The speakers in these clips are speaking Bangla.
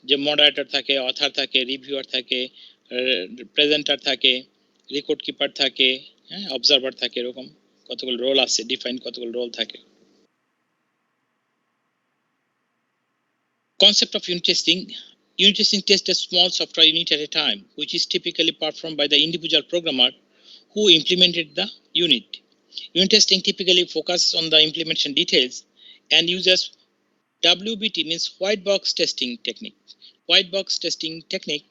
যে মডারেটর থাকে, অথার থাকে, রিভিউয়ার থাকে, প্রেজেন্টার থাকে, রেকর্ড কিপার থাকে, হ্যাঁ, অবজারভার থাকে, এরকম কতগুলো রোল আছে, ডিফাইন কতগুলো রোল থাকে। Concept of unit testing. Unit testing tests a small software unit at a time, which is typically performed by the individual programmer who implemented the unit. Unit testing typically focuses on the implementation details and uses WBT, means white box testing technique. White box testing technique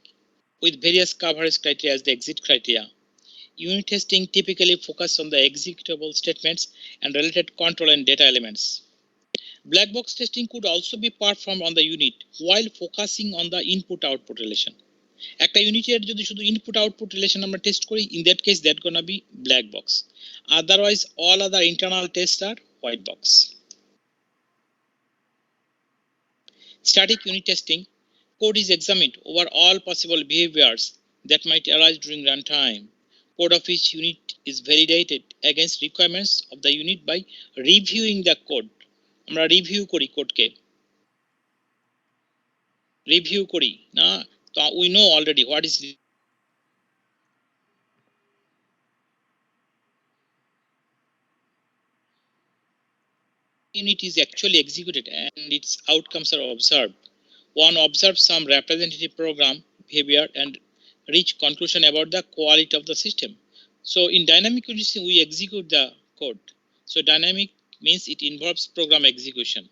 with various coverage criteria as the exit criteria. Unit testing typically focuses on the executable statements and related control and data elements. Black box testing could also be performed on the unit while focusing on the input-output relation. একটা ইউনিটের যদি শুধু ইনপুট আউটপুট রিলেশন আমরা টেস্ট করি, in that case that gonna be black box. Otherwise all other internal tests are white box. Static unit testing. Code is examined over all possible behaviors that might arise during runtime. Code of each unit is validated against requirements of the unit by reviewing the code. আমরা রিভিউ করি কোডকে, রিভিউ করি না, তো we know already what is unit is actually executed and its outcomes are observed. One observes some representative program behavior and reach conclusion about the quality of the system. So in dynamic unit testing we execute the code. So dynamic means it involves program execution.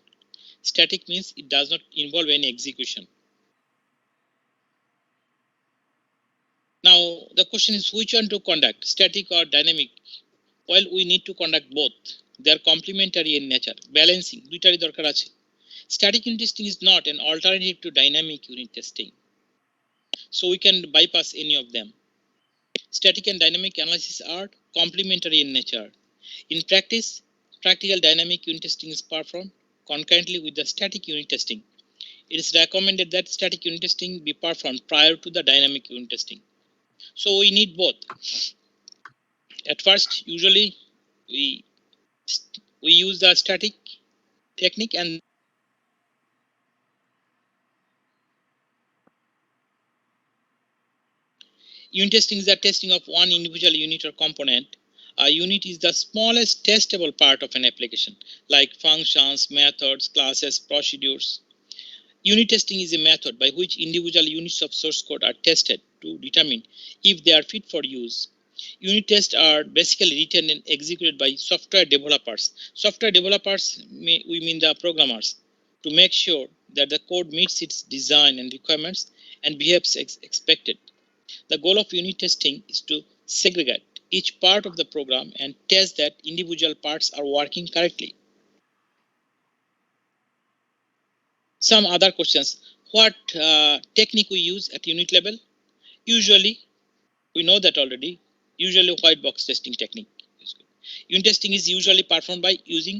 Static means it does not involve any execution. Now the question is which one to conduct, static or dynamic? Well, we need to conduct both. They are complementary in nature. Balancing দুইটারই দরকার আছে. Static unit testing is not an alternative to dynamic unit testing, so we can bypass any of them. Static and dynamic analysis are complementary in nature. In practice, practical dynamic unit testing is performed concurrently with the static unit testing. It is recommended that static unit testing be performed prior to the dynamic unit testing. So we need both. At first, usually we use the static technique, and unit testing is the testing of one individual unit or component. A unit is the smallest testable part of an application, like functions, methods, classes, procedures. Unit testing is a method by which individual units of source code are tested to determine if they are fit for use. Unit tests are basically written and executed by software developers. Software developers, we mean the programmers, to make sure that the code meets its design and requirements and behaves as expected. The goal of unit testing is to segregate each part of the program and test that individual parts are working correctly. Some other questions. What technique we use at unit level? Usually, we know that already. Usually white box testing technique is good. Unit testing is usually performed by using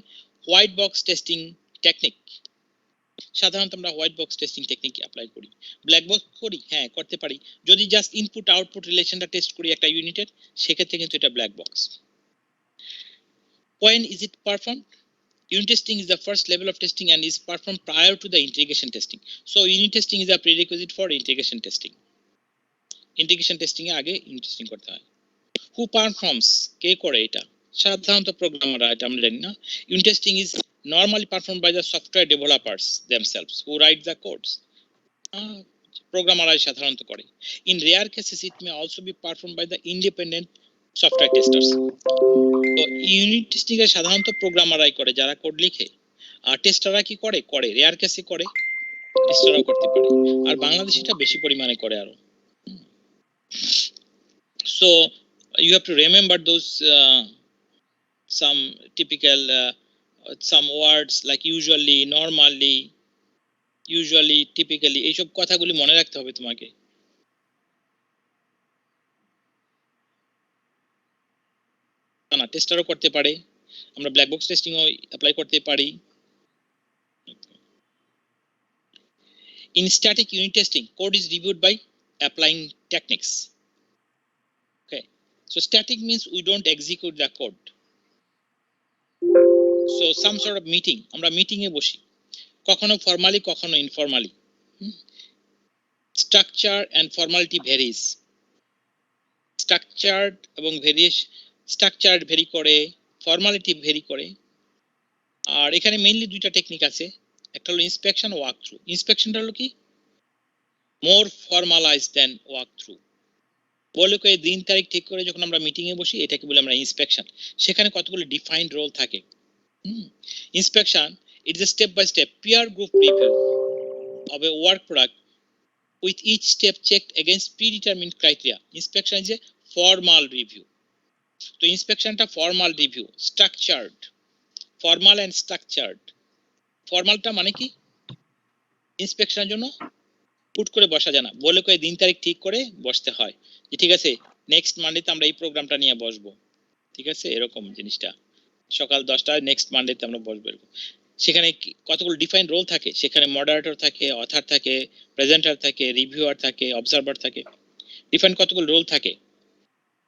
white box testing technique. সাধারণত আমরা white box testing technique apply করি। ব্ল্যাক বক্স করি, হ্যাঁ করতে পারি, যদি জাস্ট ইনপুট আউটপুট রিলেশনটা টেস্ট করি একটা ইউনিটের, সেক্ষেত্রে কিন্তু এটা black box. When is it performed? Unit testing is the first level of testing and is performed prior to the integration testing. So unit testing is a prerequisite for integration testing. Integration testing এ আগে unit testing করতে হয়। Who performs? কে করে এটা? সাধারণত প্রোগ্রামাররা, এটা আমরা জানি না। Unit testing is normally performed by the software developers themselves who write the codes. প্রোগ্রামাররাই সাধারণত করে। In rare cases it may also be performed by the independent software testers. তো ইউনিট টেস্টিং এ সাধারণত প্রোগ্রামাররাই করে যারা কোড লিখে, আর টেস্টাররা কি করে, রেয়ার কেসে করে, টেস্টাররাও করতে পারে, আর বাংলাদেশে এটা বেশি পরিমাণে করে আরো। So you have to remember those some typical some words like usually, normally, usually, typically, এইসব কথাগুলি মনে রাখতে হবে তোমাকে। না টেস্টারও করতে পারে, আমরা ব্ল্যাক বক্স টেস্টিংও অ্যাপ্লাই করতে পারি। In static unit testing, code is reviewed by applying techniques. Okay, so static means we don't execute the code. So some sort of meeting, আমরা মিটিং এ বসি, কখনো ফর্মালি কখনো informally. Structure and formality varies. Structured এবং স্ট্রাকচার ভেরি করে, ফর্মালিটি ভেরি করে। আর এখানে মেইনলি দুইটা টেকনিক আছে, একটা হলো ইন্সপেকশন ও ওয়াক থ্রু। ইন্সপেকশনটা হলো কি, মোর ফর্মালাইজড দেন ওয়াক থ্রু। বলে কয়ে দিন তারিখ ঠিক করে যখন আমরা মিটিং এ বসি, এটাকে বলে আমরা ইন্সপেকশন। সেখানে কতগুলো ডিফাইন্ড রোল থাকে। Inspection it is a step by step peer group review of a work product with each step checked against predetermined criteria. Inspection is a formal review. তো ইন্সপেকশনটা formal review, structured, formal and structured. ফর্মালটা মানে কি, ইন্সপেকশনের জন্য পুট করে বসা যায় না, বলে কয়ে দিন তারিখ ঠিক করে বসতে হয় যে ঠিক আছে নেক্সট মানডেতে আমরা এই প্রোগ্রামটা নিয়ে বসবো, ঠিক আছে, এরকম জিনিসটা সকাল 10টায় নেক্সট মানডেতে আমরা বসবো। সেখানে কতগুলো ডিফাইন রোল থাকে, সেখানে মডারেটর থাকে, অথার থাকে, প্রেজেন্টার থাকে, রিভিউয়ার থাকে, অবজারভার থাকে, ডিফাইন কতগুলো রোল থাকে।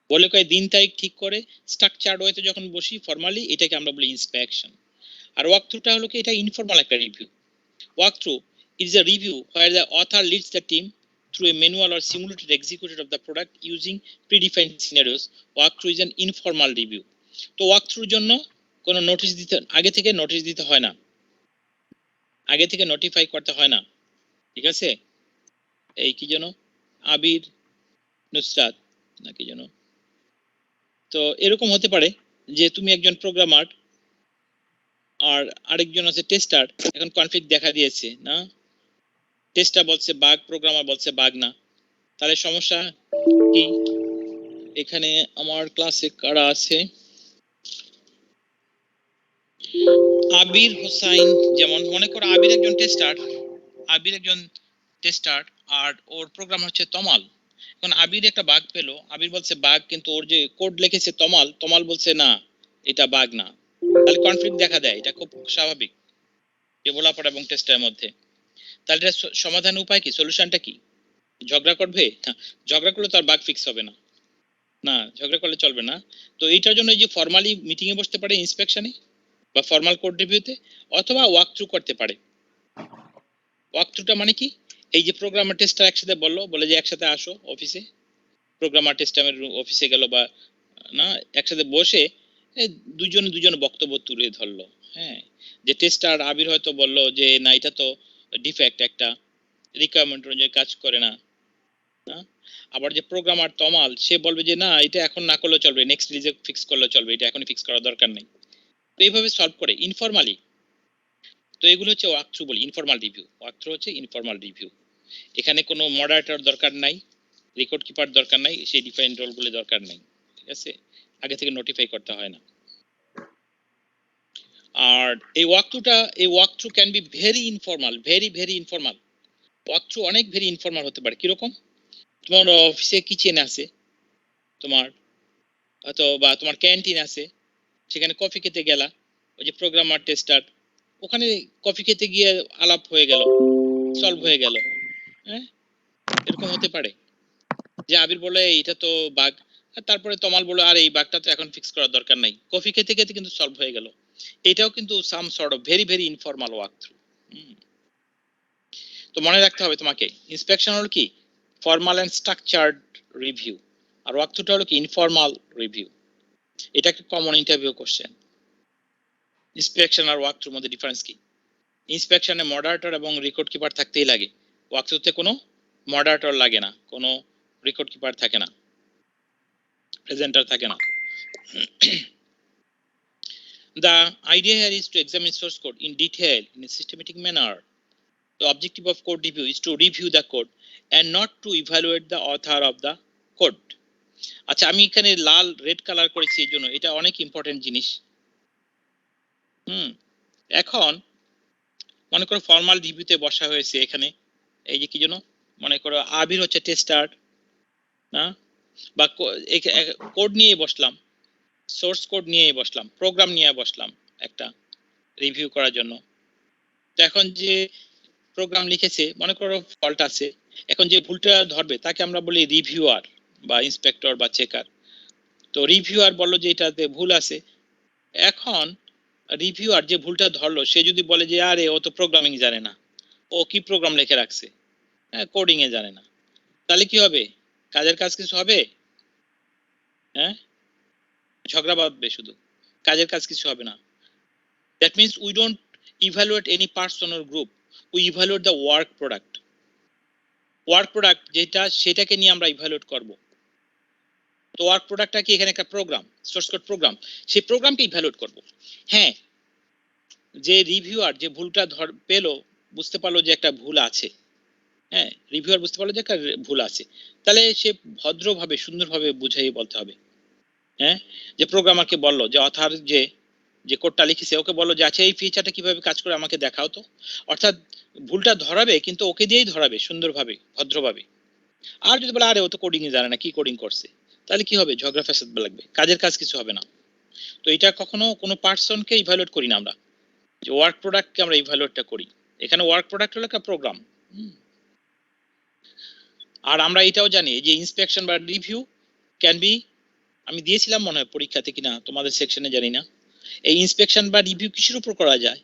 বলে কয়ে দিন তারিখ ঠিক করে স্ট্রাকচার্ড ওয়েতে যখন বসি ফর্মালি, এটাকে আমরা বলি ইন্সপেকশন। আর ওয়াক থ্রুটা হলো কি, এটা ইনফর্মাল একটা review. Walk through is a review where the author leads the team through a manual or simulated execution of the product using predefined scenarios. Walk through is an informal review. তো ওয়াক থ্রুর জন্য কোনো নোটিশ দিতে, আগে থেকে নোটিশ দিতে হয় না, আগে থেকে নোটিফাই করতে হয় না, ঠিক আছে। এই কি যেন আবির নুসরাত নাকি যেন, তো এরকম হতে পারে যে তুমি একজন প্রোগ্রামার আর আরেকজন আছে টেস্টার, এখন কনফ্লিক্ট দেখা দিয়েছে না, টেস্টার বলছে বাগ, প্রোগ্রামার বলছে বাগ না, তাহলে সমস্যা কি। এখানে আমার ক্লাসে কারা আছে, আবির হোসাইন, যেমন মনে করো আবির একজন টেস্টার, আবির একজন টেস্টার আর ওর প্রোগ্রাম হচ্ছে তমাল। এখন আবির একটা বাগ পেলো, আবির বলছে বাগ, কিন্তু ওর যে কোড লিখেছে তমাল, তমাল বলছে না এটা বাগ না, তাহলে কনফ্লিক্ট দেখা দেয়, এটা খুব স্বাভাবিক ডেভেলপার এবং টেস্টারের মধ্যে। তাহলে এটা সমাধানের উপায় কি, সলিউশনটা কি, ঝগড়া করবে না, ঝগড়া করলে তো আর বাগ ফিক্স হবে না, না ঝগড়া করলে চলবে না। তো এইটার জন্য এই যে ফর্মালি মিটিং এ বসতে পারে ইন্সপেকশনে বা ফর্মাল কোড রিভিউতে, অথবা ওয়াক থ্রু করতে পারে। ওয়াক থ্রুটা মানে কি, এই যে প্রোগ্রামার টেস্টার একসাথে বলে যে একসাথে আসো অফিসে, প্রোগ্রামার টেস্টারের অফিসে গেল বা না, একসাথে বসে দুজনে বক্তব্য তুলে ধরলো, হ্যাঁ, যে টেস্টার আবির হয়তো বললো যে না এটা তো ডিফেক্ট, একটা রিকোয়ারমেন্ট অনুযায়ী কাজ করে না, আবার যে প্রোগ্রামার তমাল সে বলবে যে না এটা এখন না করলেও চলবে, নেক্সট রিলিজে ফিক্স করলেও চলবে, এটা এখনই ফিক্স করার দরকার নেই। তো এইভাবে সলভ করে ইনফরমালি। তো এগুলো হচ্ছে ওয়াক থ্রু বলি, ইনফরমাল রিভিউ। ওয়াক থ্রু হচ্ছে ইনফরমাল রিভিউ, এখানে কোনো মডারেটর দরকার নাই, রেকর্ড কিপার দরকার নাই, সেই ডিফাইন রোলগুলো দরকার নাই, ঠিক আছে, আগে থেকে নোটিফাই করতে হয় না। আর এই walk through can be very informal, very informal. Walk through অনেক ভেরি ইনফরমাল হতে পারে। কিরকম, তোমার অফিসে কিচেন আছে, তোমার হয়তো বা তোমার ক্যান্টিন আছে, সেখানে কফি খেতে গেলা, ওই যে প্রোগ্রামার টেস্টার, ওখানে কফি খেতে গিয়ে আলাপ হয়ে গেল, সলভ হয়ে গেল, হ্যাঁ, এরকম হতে পারে যে আবির বলে এটা তো বাগ, আর তারপরে তমাল বলে আর এই বাগটা তো এখন ফিক্স করার দরকার নাই, কফি খেতে খেতে কিন্তু সলভ হয়ে গেল। এটাও কিন্তু some sort of very informal walk through. তো মনে রাখতে হবে তোমাকে, ইন্সপেকশন হলো কি ফর্মাল এন্ড স্ট্রাকচার্ড রিভিউ, আর ওয়াক থ্রুটা হলো কি ইনফরমাল রিভিউ। এটা একটা কমন ইন্টারভিউ কোশ্চেন। ইন্সপেকশন আর ওয়াক থ্রুর মধ্যে ডিফারেন্স কি, ইন্সপেকশনে মডারেটর এবং রেকর্ড কিপার থাকতেই লাগে, ওয়াক থ্রুতে কোনো মডারেটর লাগে না, কোনো রেকর্ড কিপার থাকে না, প্রেজেন্টার থাকে না। The idea here is to examine source code in detail in a systematic manner. The objective of code review is to review the code and not to evaluate the author of the code. আচ্ছা, আমি এখানে লাল রেড কালার করেছি এই জন্য, এটা অনেক ইম্পর্টেন্ট জিনিস। এখন মনে করো ফর্মাল রিভিউতে বসা হয়েছে, এখানে এই যে কি যেন, মনে করো আবির হচ্ছে টেস্টার না, বা কোড নিয়ে বসলাম, সোর্স কোড নিয়ে বসলাম, প্রোগ্রাম নিয়ে বসলাম একটা রিভিউ করার জন্য। তো এখন যে প্রোগ্রাম লিখেছে মনে করো ফল্ট আছে, এখন যে ভুলটা ধরবে তাকে আমরা বলি রিভিউয়ার বা ইন্সপেক্টর বা চেকার। তো রিভিউয়ার বললো যে এটাতে ভুল আছে, এখন রিভিউয়ার যে ভুলটা ধরলো সে যদি বলে যে আরে ও তো প্রোগ্রামিং জানে না, ও কি প্রোগ্রাম লিখে রাখছে, হ্যাঁ কোডিং এ জানে না, তাহলে কি হবে? কাজের কাজ কিছু হবে? হ্যাঁ, ঝগড়া বাঁধবে শুধু, কাজের কাজ কিছু হবে না। That means we don't evaluate any person or group, we evaluate the work product. Work product যেটা, সেটাকে নিয়ে আমরা ইভ্যালুয়েট করব। তো ওয়ার্ক প্রোডাক্টটা কি? এখানে একটা প্রোগ্রাম, সোর্স কোড প্রোগ্রাম, সেই প্রোগ্রামকে ইভ্যালুয়েট করব। হ্যাঁ, যে রিভিউয়ার যে ভুলটা পেলো, বুঝতে পারলো যে একটা ভুল আছে, হ্যাঁ, রিভিউয়ার বুঝতে পারলো যে একটা ভুল আছে, তাহলে সে ভদ্রভাবে সুন্দরভাবে বুঝাই বলতে হবে। হ্যাঁ, যে প্রোগ্রামারকে বললো, যে অথার যে যে কোডটা লিখেছে ওকে বললো যে আচ্ছা এই ফিচারটা কিভাবে কাজ করে আমাকে দেখাও তো। অর্থাৎ ভুলটা ধরাবে, কিন্তু ওকে দিয়েই ধরাবে সুন্দরভাবে, ভদ্রভাবে। আর যদি বলে আরে ও তো কোডিং জানে না, কি কোডিং করছে, তাহলে কি হবে? ঝগড়া ফ্যাসাদ লাগবে, কাজের কাজ কিছু হবে না। তো এটা কখনো কোনো পার্সনকে ইভ্যালুয়েট করি না আমরা, যে ওয়ার্ক প্রোডাক্টকে আমরা ইভ্যালুয়েটটা করি। এখানে ওয়ার্ক প্রোডাক্ট হলো একটা প্রোগ্রাম। আর আমরা এটাও জানি যে ইন্সপেকশন বা রিভিউ ক্যান বি, আমি দিয়েছিলাম মনে হয় পরীক্ষাতে কিনা, তোমাদের সেকশনে জানি না, এই ইন্সপেকশন বা রিভিউ কিসের উপর করা যায়?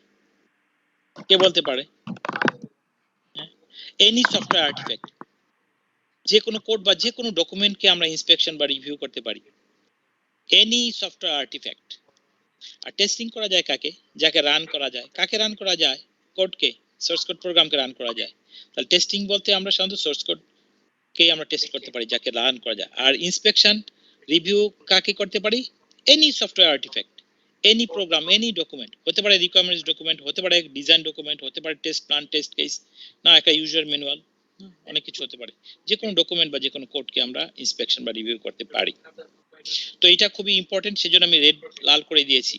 কে বলতে পারে? এনি সফটওয়্যার আর্টিফ্যাক্ট, যে কোনো কোড বা যে কোনো ডকুমেন্টকে আমরা ইন্সপেকশন বা রিভিউ করতে পারি, এনি সফটওয়্যার আর্টিফ্যাক্ট। আর টেস্টিং করা যায় কাকে? যাকে রান করা যায়। কাকে রান করা যায়? কোডকে, সোর্স কোড প্রোগ্রামকে রান করা যায়। তাহলে টেস্টিং বলতে আমরা সাধারণত সোর্স কোডকেই আমরা টেস্ট করতে পারি, যাকে রান করা যায়। আর ইন্সপেকশন রিভিউ কাকে করতে পারি? Any software artifact, any program, any document, হতে পারে রিকোয়ারমেন্টস ডকুমেন্ট, হতে পারে ডিজাইন ডকুমেন্ট, হতে পারে টেস্ট প্ল্যান, টেস্ট কেস, না একটা ইউজার ম্যানুয়াল, অনেক কিছু হতে পারে। যে কোনো ডকুমেন্ট বা যে কোনো কোডকে আমরা ইন্সপেকশন বা রিভিউ করতে পারি। তো এটা খুবই ইম্পর্টেন্ট, সেজন্য আমি রেড লাল করে দিয়েছি,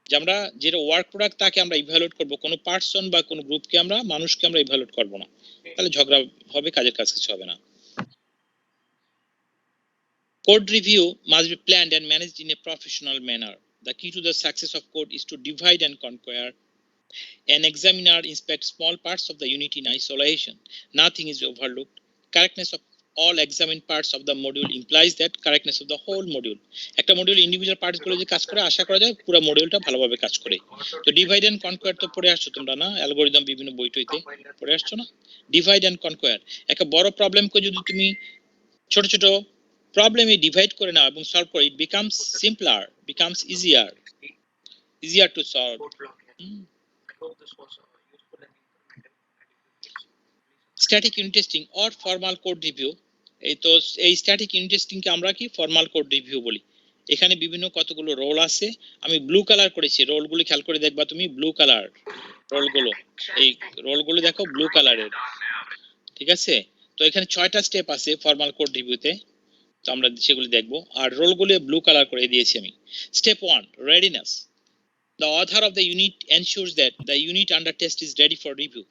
যে আমরা যেটা ওয়ার্ক প্রোডাক্ট তাকে আমরা ইভ্যালুয়েট করব, কোনো পার্সন বা কোনো গ্রুপকে আমরা, মানুষকে আমরা ইভ্যালুয়েট করব না, তাহলে ঝগড়া হবে, কাজের কাজ কিছু হবে না। Code review must be planned and managed in a professional manner. The key to the success of code is to divide and conquer. An examiner inspects small parts of the unit in isolation. Nothing is overlooked. Correctness of all examined parts of the module implies that correctness of the whole module. একটা মডিউল ইন্ডিভিজুয়াল পার্টস গুলো যে কাজ করে, আশা করা যায় পুরো মডিউলটা ভালোভাবে কাজ করে। তো ডিভাইড এন্ড কনকোয়ার তো পড়ে আসছো তোমরা না, অ্যালগরিদম বিভিন্ন বইটইতে পড়ে আসছো না? ডিভাইড এন্ড কনকোয়ার, একটা বড় প্রবলেমকে যদি তুমি ছোট ছোট প্রবলেমে ডিভাইড করে নাও এবং সলভ করো, it becomes simpler, becomes easier to solve. Static unit testing or formal code review, এই তো এই স্ট্যাটিক ইউনিট টেস্টিং কে আমরা কি ফর্মাল কোড রিভিউ বলি। এখানে বিভিন্ন কতগুলো রোল আছে, আমি ব্লু কালার করেছি, রোলগুলো খেয়াল করে দেখবা তুমি, ব্লু কালার রোলগুলো, এই রোলগুলো দেখো ব্লু কালারের, ঠিক আছে? তো এখানে 6টা স্টেপ আছে ফর্মাল কোড রিভিউতে, তো আমরা সেগুলো দেখব। আর রোলগুলো ব্লু কালার করে দিয়েছি আমি। Step 1, readiness. The author of the unit ensures that the unit under test is ready for review.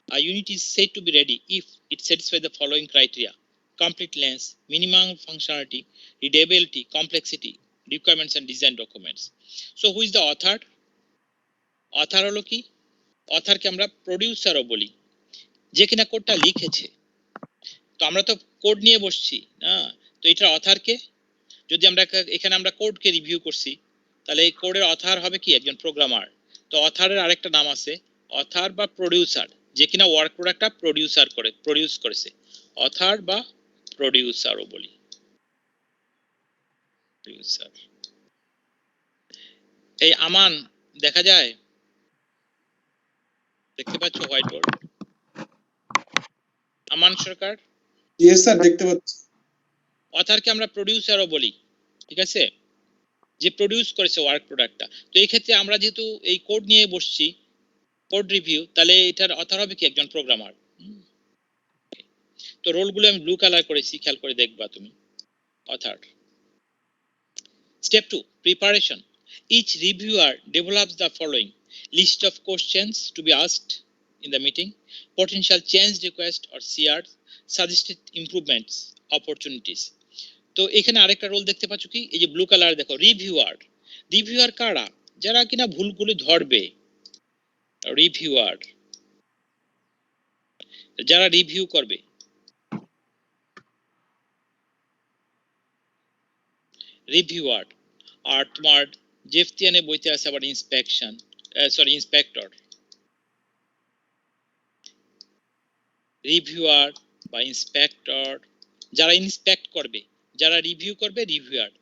A unit is said to be ready if it satisfies the following criteria: complete length, minimum functionality, readability, complexity, requirements and design documents. So who is the author? Author হলো কি? অথারকে আমরা প্রডিউসারও বলি, যে কিনা কোডটা লিখেছে। তো আমরা তো কোড নিয়ে বসছি না, তো এটার অথারকে, যদি আমরা এখানে আমরা কোডকে রিভিউ করছি, তাহলে এই কোডের অথার হবে কি? একজন প্রোগ্রামার। তো অথারের আরেকটা নাম আছে অথার বা প্রডিউসার, যে কিনা ওয়ার্ক প্রোডাক্টটা প্রডিউস করেছে, অথার বা প্রডিউসারও বলি, প্রডিউসার। এই আমান দেখা যায়, দেখতে পাচ্ছ হোয়াইট বোর্ড? আমান সরকার, ইয়েস স্যার, দেখতে পাচ্ছি। অথারকে আমরা প্রডিউসারও বলি, ঠিক আছে, যে প্রডিউস করেছে ওয়ার্ক প্রোডাক্টটা। তো এই ক্ষেত্রে আমরা যেহেতু এই কোড নিয়ে বসছি, কোড রিভিউ, তাহলে এটার অথার হবে কি? একজন প্রোগ্রামার। তো রোলগুলো আমি ব্লু কালার করেছি, খেয়াল করে দেখবা তুমি, other. Step 2, preparation. Each reviewer develops the following: list of questions to be asked in the meeting, potential change request or CRs, suggested improvements, opportunities. তো এখানে আরেকটা রোল দেখতে পাচ্ছ কি? এই যে ব্লু কালার দেখো, রিভিউয়ার। রিভিউয়ার কারা? যারা কিনা ভুলগুলো ধরবে, রিভিউয়ার, যারা রিভিউ করবে। রিভিউয়ার। আর তোমার জেফতিয়ানে বইতে আছে আবার ইন্সপেকশন, সরি ইন্সপেক্টর। রিভিউয়ার বা ইন্সপেক্টর যারা ইন্সপেক্ট করবে, যারা রিভিউ করবে রিভিউয়ার,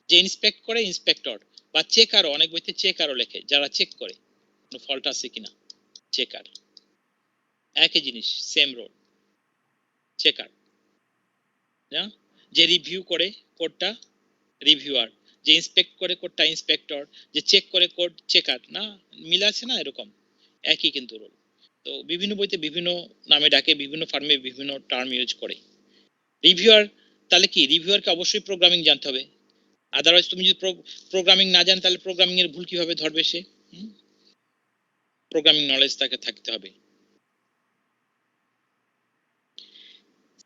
যে ইন্সপেক্ট করে ইন্সপেক্টর, বা চেকারও, অনেক বইতে চেকারও লেখে, যারা চেক করে কোনো ফল্ট আছে কিনা, চেকার। একই জিনিস, সেম রোল, চেকার। না, যে রিভিউ করে কোডটা রিভিউয়ার, যে ইন্সপেক্ট করে কোডটা ইন্সপেক্টর, যে চেক করে কোড চেকার। না, মিল আছে না? এরকম একই কিন্তু রোল। তো বিভিন্ন বইতে বিভিন্ন নামে ডাকে, বিভিন্ন ফার্মে বিভিন্ন টার্ম ইউজ করে। রিভিউয়ার, তাহলে কি রিভিউয়ারকে অবশ্যই প্রোগ্রামিং জানতে হবে, আদারওয়াইজ তুমি যদি প্রোগ্রামিং না জান তাহলে প্রোগ্রামিং এর ভুল কিভাবে ধরবে সে? প্রোগ্রামিং নলেজ তাকে থাকতে হবে।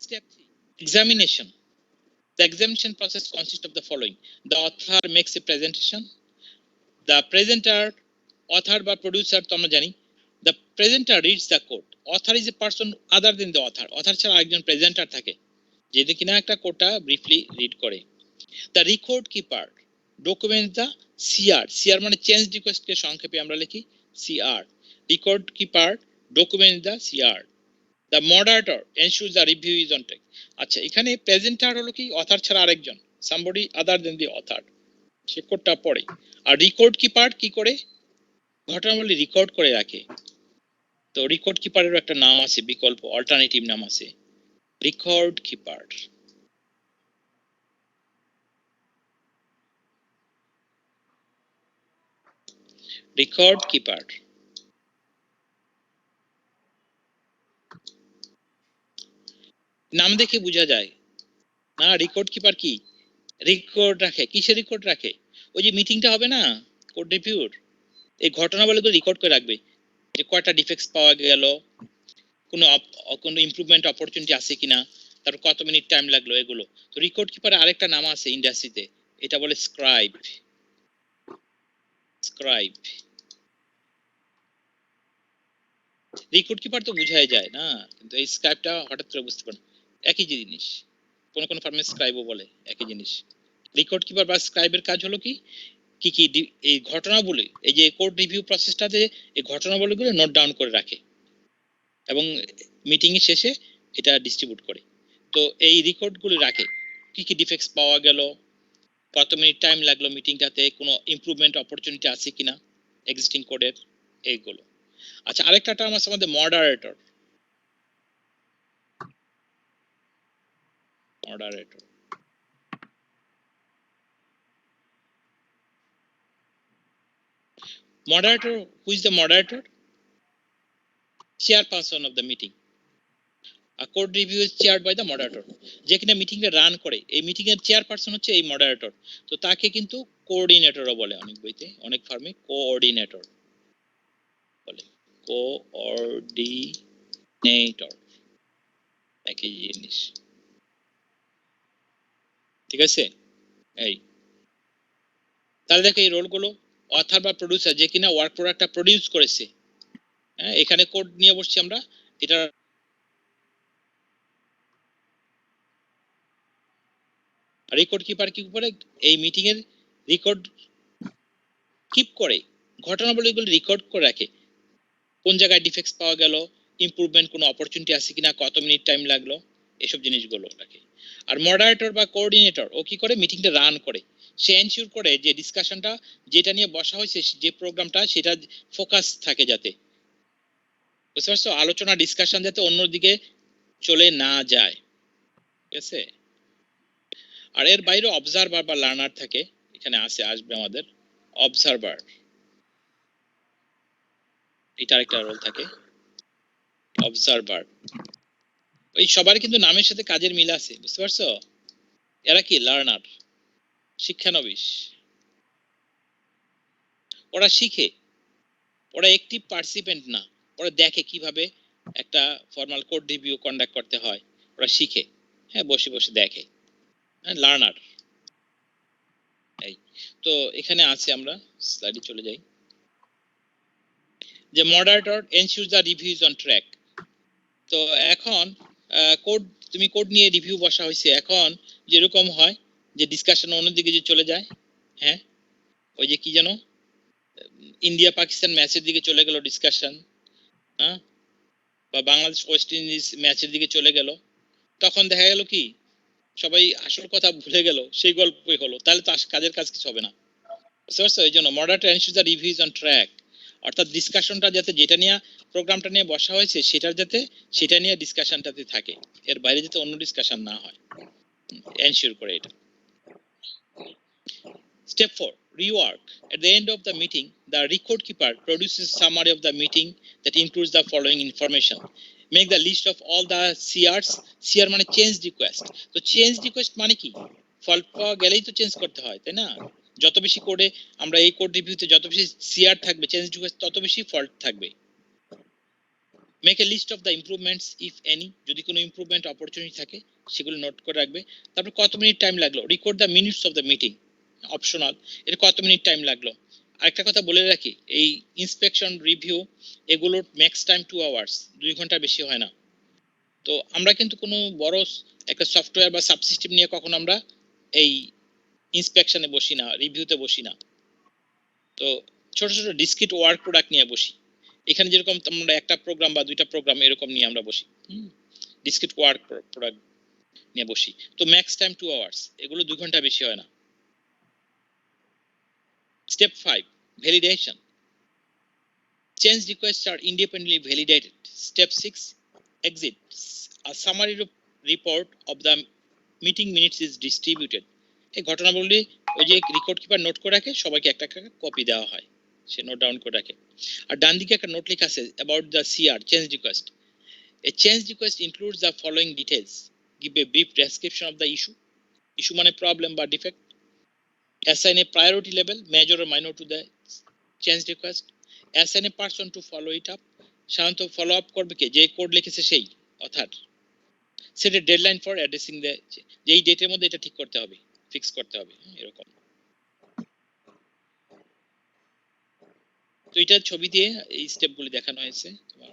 Step 3, examination. The examination process consists of the following: the author makes a presentation, the presenter, author বা producer তো আমরা জানি, the presenter reads the code, author is a person other than the author, author ছাড়া আরেকজন প্রেজেন্টার থাকে যেদিন কিনা একটা কোডটা ব্রিফলি রিড করে। The record keeper documents the CR, CR মানে চেঞ্জ রিকোয়েস্ট কে সংক্ষেপে আমরা লিখি CR, record keeper documents the CR. The moderator ensures the review is on track. আচ্ছা, এখানে প্রেজেন্টার হলো কি অথার ছাড়া আরেকজন, somebody other than the author, সে কোডটা পড়ে। আর রেকর্ড কিপার কি করে? ঘটনাবলী রেকর্ড করে রাখে। তো রেকর্ড কিপারেরও একটা নাম আছে, বিকল্প অল্টারনেটিভ নাম আছে, রেকর্ড কিপার। রেকর্ড কিপার নাম দেখে বোঝা যায় না রেকর্ড কিপার কি রেকর্ড রাখে। কিসের রেকর্ড রাখে? ওই যে মিটিংটা হবে না কোড রিভিউর, এই ঘটনাবলীগুলো রেকর্ড করে রাখবে, যে কয়টা ডিফেক্টস পাওয়া গেল, কোনো ইমপ্রুভমেন্ট অপরচুনিটি আছে কিনা, তারপর কত মিনিট টাইম লাগলো, এগুলো। তো রেকর্ড কিপার আরেকটা নাম আছে ইন্ডাস্ট্রিতে, এটা বলে স্ক্রাইব। স্ক্রাইব, রেকর্ড কিপার তো বুঝাই যায় না, কিন্তু এই স্ক্রাইবটা হঠাৎ করে বুঝতে পারেন একই জিনিস, কোন কোন ফার্মে স্ক্রাইবও বলে, একই জিনিস। রেকর্ড কিপার বা স্ক্রাইবের কাজ হলো কি কি কি এই ঘটনাবলী, এই যে কোড রিভিউ প্রসেসটাতে এই ঘটনাবলীগুলো নোট ডাউন করে রাখে এবং মিটিং এর শেষে এটা ডিস্ট্রিবিউট করে। তো এই রেকর্ডগুলো রাখে, কি কি ডিফেক্টস পাওয়া গেল, কত মিনিট টাইম লাগলো মিটিংটাতে, কোনো ইমপ্রুভমেন্ট অপরচুনিটি আছে কিনা এক্সিস্টিং কোডের, এইগুলো। আচ্ছা, আরেকটা টার্ম আছে আমাদের moderator. Moderator, moderator, who is the moderator? Chairperson of the meeting. A code review is chaired by the moderator. যে কিনা মিটিংটা রান করে, এই মিটিং এর চেয়ারপারসন হচ্ছে এই মডারেটর। তো তাকে কিন্তু কোঅর্ডিনেটরও বলে, অনেক বইতে অনেক ফার্মে কোঅর্ডিনেটর বলে, কোঅর্ডিনেটর একই জিনিস, ঠিক আছে? এই তাহলে দেখো এই রোলগুলো, অথর বা প্রোডিউসার, যে কিনা ওয়ার্ক প্রোডাক্টটা প্রোডিউস করেছে, হ্যাঁ, এখানে কোড নিয়ে বসছি আমরা, এটা রেকর্ড কিপার কি করে এই মিটিং এর রেকর্ড কিপ করে, ঘটনাবলীগুলো রেকর্ড করে রাখে, কোন জায়গায় ডিফেক্টস পাওয়া গেল, ইমপ্রুভমেন্ট কোনো অপরচুনিটি আছে কিনা, কত মিনিট টাইম লাগলো, এসব জিনিসগুলো রাখে। আর মডারেটর বা কোঅর্ডিনেটর ও কি করে? মিটিংটা রান করে, সে এনশিওর করে যে ডিসকাশনটা যেটা নিয়ে বসা হয়েছে, যে প্রোগ্রামটা, সেটা ফোকাস থাকে, যাতে বুঝতে পারছো, আলোচনা ডিসকাশন যাতে অন্যদিকে চলে না যায়, ঠিক আছে? আর এর বাইরে অবজারভার বা লার্নার থাকে, এখানে আসবে আমাদের অবজারভার, এটা আরেকটা রোল থাকে, অবজারভার। ওই সবার কিন্তু নামের সাথে কাজের মিল আছে, বুঝতে পারছো? এরা কি লার্নার, শিক্ষানবিশ, ওরা শিখে, ওরা অ্যাক্টিভ পার্টিসিপেন্ট না, ওরা দেখে কিভাবে একটা ফর্মাল কোড রিভিউ কন্ডাক্ট করতে হয়, ওরা শিখে, হ্যাঁ, বসে বসে দেখে, হ্যাঁ, লার্নার। এই তো এখানে আছে, আমরা স্লাইডে চলে যাই, যে moderator ensures the review is on track. তো এখন কোড, তুমি কোড নিয়ে রিভিউ বসা হয়েছে, এখন যেরকম হয় যে ডিসকাশন অন্যদিকে যে চলে যায়, হ্যাঁ, ওই যে কি যেন ইন্ডিয়া পাকিস্তান ম্যাচের দিকে চলে গেল ডিসকাশন, হ্যাঁ, বা বাংলাদেশ ওয়েস্ট ইন্ডিজ ম্যাচের দিকে চলে গেল, তখন দেখা গেল কি সবাই আসল কথা ভুলে গেল, সেই গল্পই হলো, তাহলে তো কাজের কাজ কিছু হবে না। বুঝতে পারছো? এই জন্য moderator ensure the review is on track, অর্থাৎ ডিসকাশনটা যাতে যেটা নিয়ে প্রোগ্রামটা নিয়ে বসা হয়েছে সেটার যাতে সেটা নিয়ে ডিসকাশনটাতে থাকে, এর বাইরে যাতে অন্য ডিসকাশন না হয়, এনশিওর করে এটা। Step 4. Rework. At the end of the meeting, the record keeper produces summary of the meeting that includes the following information. Make the list of all the CRs. CR মানে চেঞ্জ রিকোয়েস্ট। তো চেঞ্জ রিকোয়েস্ট মানে কি? ফল্ট পাওয়া গেলেই তো চেঞ্জ করতে হয়, তাই না? যত বেশি কোডে আমরা এই কোড রিভিউতে যত বেশি CR থাকবে, চেঞ্জ রিকোয়েস্ট, তত বেশি ফল্ট থাকবে। Make a list of the improvements if any, যদি কোনো ইমপ্রুভমেন্ট অপরচুনিটি থাকে সেগুলো নোট করে রাখবে। তারপর কত মিনিট টাইম লাগলো, record the minutes of the meeting, optional, এর কত মিনিট টাইম লাগলো। আরেকটা কথা বলে রাখি, এই ইন্সপেকশন রিভিউ এগুলোর ম্যাক্স টাইম 2 আওয়ার্স, 2 ঘন্টার বেশি হয় না। তো আমরা কিন্তু কোনো বড় একটা সফটওয়্যার বা সাবসিস্টেম নিয়ে কখনো আমরা এই ইন্সপেকশনে বসি না, রিভিউতে বসি না। তো ছোট ছোট ডিসক্রিট ওয়ার্ক প্রোডাক্ট নিয়ে বসি। এখানে যেরকম আমরা একটা প্রোগ্রাম বা দুইটা প্রোগ্রাম এরকম নিয়ে আমরা বসি, ডিসক্রিট ওয়ার্ক প্রোডাক্ট নিয়ে বসি। তো ম্যাক্স টাইম 2 আওয়ার্স, এগুলো 2 ঘন্টা বেশি হয় না। Step 5. Validation. Change requests are independently validated. Step 6. Exit. A summary report of the meeting minutes is distributed. এই ঘটনাবলী ওই যে রেকর্ড কিপার নোট করে রাখে, সবাইকে একটা একটা কপি দেওয়া হয়, সে নোট ডাউন করে রাখে। আর ডান দিকে একটা নোট লেখা আছে about the CR, change request. A change request includes the following details. Give a brief description of the issue. Issue মানে problem বা defect. Assign a priority level, major or minor to the change request. Assign a person to follow it up. সাধারণত ফলো আপ করবে কে? যে কোড লিখেছে সেই other. Set A deadline for addressing the, যেই ডেটের মধ্যে এটা ঠিক করতে হবে, ফিক্স করতে হবে, এরকম। তো এটা ছবি দিয়ে এই স্টেপগুলি দেখানো হয়েছে তোমার।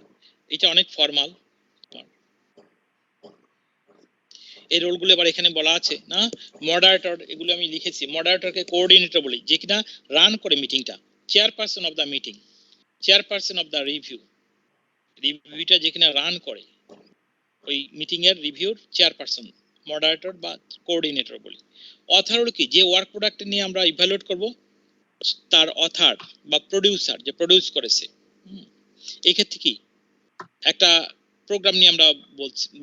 এটা অনেক ফর্মাল। এই রোলগুলো এবার এখানে বলা আছে না, মডারেটর, এগুলো আমি লিখেছি। মডারেটরকে কোঅর্ডিনেটর বলি, যে কিনা রান করে মিটিংটা। Chairperson of the meeting, chairperson of the review, রিভিউটা যে কিনা রান করে, ওই মিটিং এর রিভিউর চেয়ারপারসন মডারেটর বা কোঅর্ডিনেটর বলি। অথার হলো কি? যে ওয়ার্ক প্রোডাক্ট নিয়ে আমরা ইভ্যালুয়েট করব, তার অথার বা প্রোডিউসার, যে প্রোডিউস করেছে। এই ক্ষেত্রে কি একটা প্রোগ্রাম নিয়ে আমরা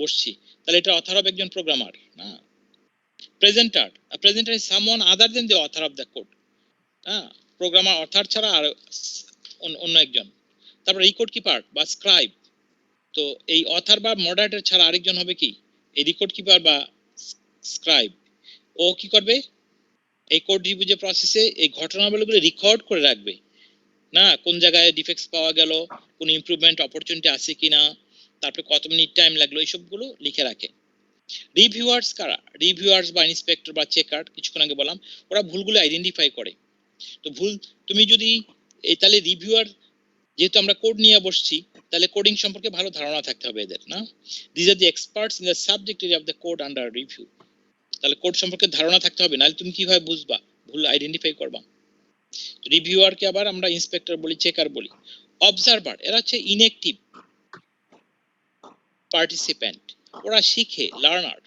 বসছি, তাহলে এটা অথার হবে একজন প্রোগ্রামার না। Presenter, presenter is someone other than the author of the code. হ্যাঁ, প্রোগ্রামার অথার ছাড়া আর অন্য একজন। তারপর রেকর্ড কিপার বা স্ক্রাইব, তো এই অথার বা মডারেটর ছাড়া আরেকজন হবে কি? এই রেকর্ড কিপার বা স্ক্রাইব। ও কি করবে? এই কোড রিভিউ যে প্রসেসে এই ঘটনাবলীগুলো রেকর্ড করে রাখবে না, কোন জায়গায় ডিফেক্টস পাওয়া গেল, কোন ইমপ্রুভমেন্ট অপরচুনিটি আছে কিনা, তারপরে কত মিনিট টাইম লাগলো, এইসবগুলো লিখে রাখে। রিভিউয়ার্স কারা? রিভিউয়ার্স বা ইন্সপেক্টর বা চেকার, কিছুক্ষণ আগে বললাম, ওরা ভুলগুলো আইডেন্টিফাই করে। তো ভুল, তুমি যদি এই, তাহলে রিভিউয়ার, যেহেতু আমরা কোড নিয়ে বসছি, তাহলে কোডিং সম্পর্কে ভালো ধারণা থাকতে হবে এদের না। This are the experts in the subject area of the code under review. তাহলে কোড সম্পর্কে ধারণা থাকতে হবে, নাহলে তুমি কিভাবে বুঝবা, ভুল আইডেন্টিফাই করবা। রিভিউয়ারকে আবার আমরা ইন্সপেক্টর বলি, চেকার বলি। অবজারভার, এরা হচ্ছে ইনঅ্যাক্টিভ পার্টিসিপেন্ট, ওরা শিখে, লার্নার।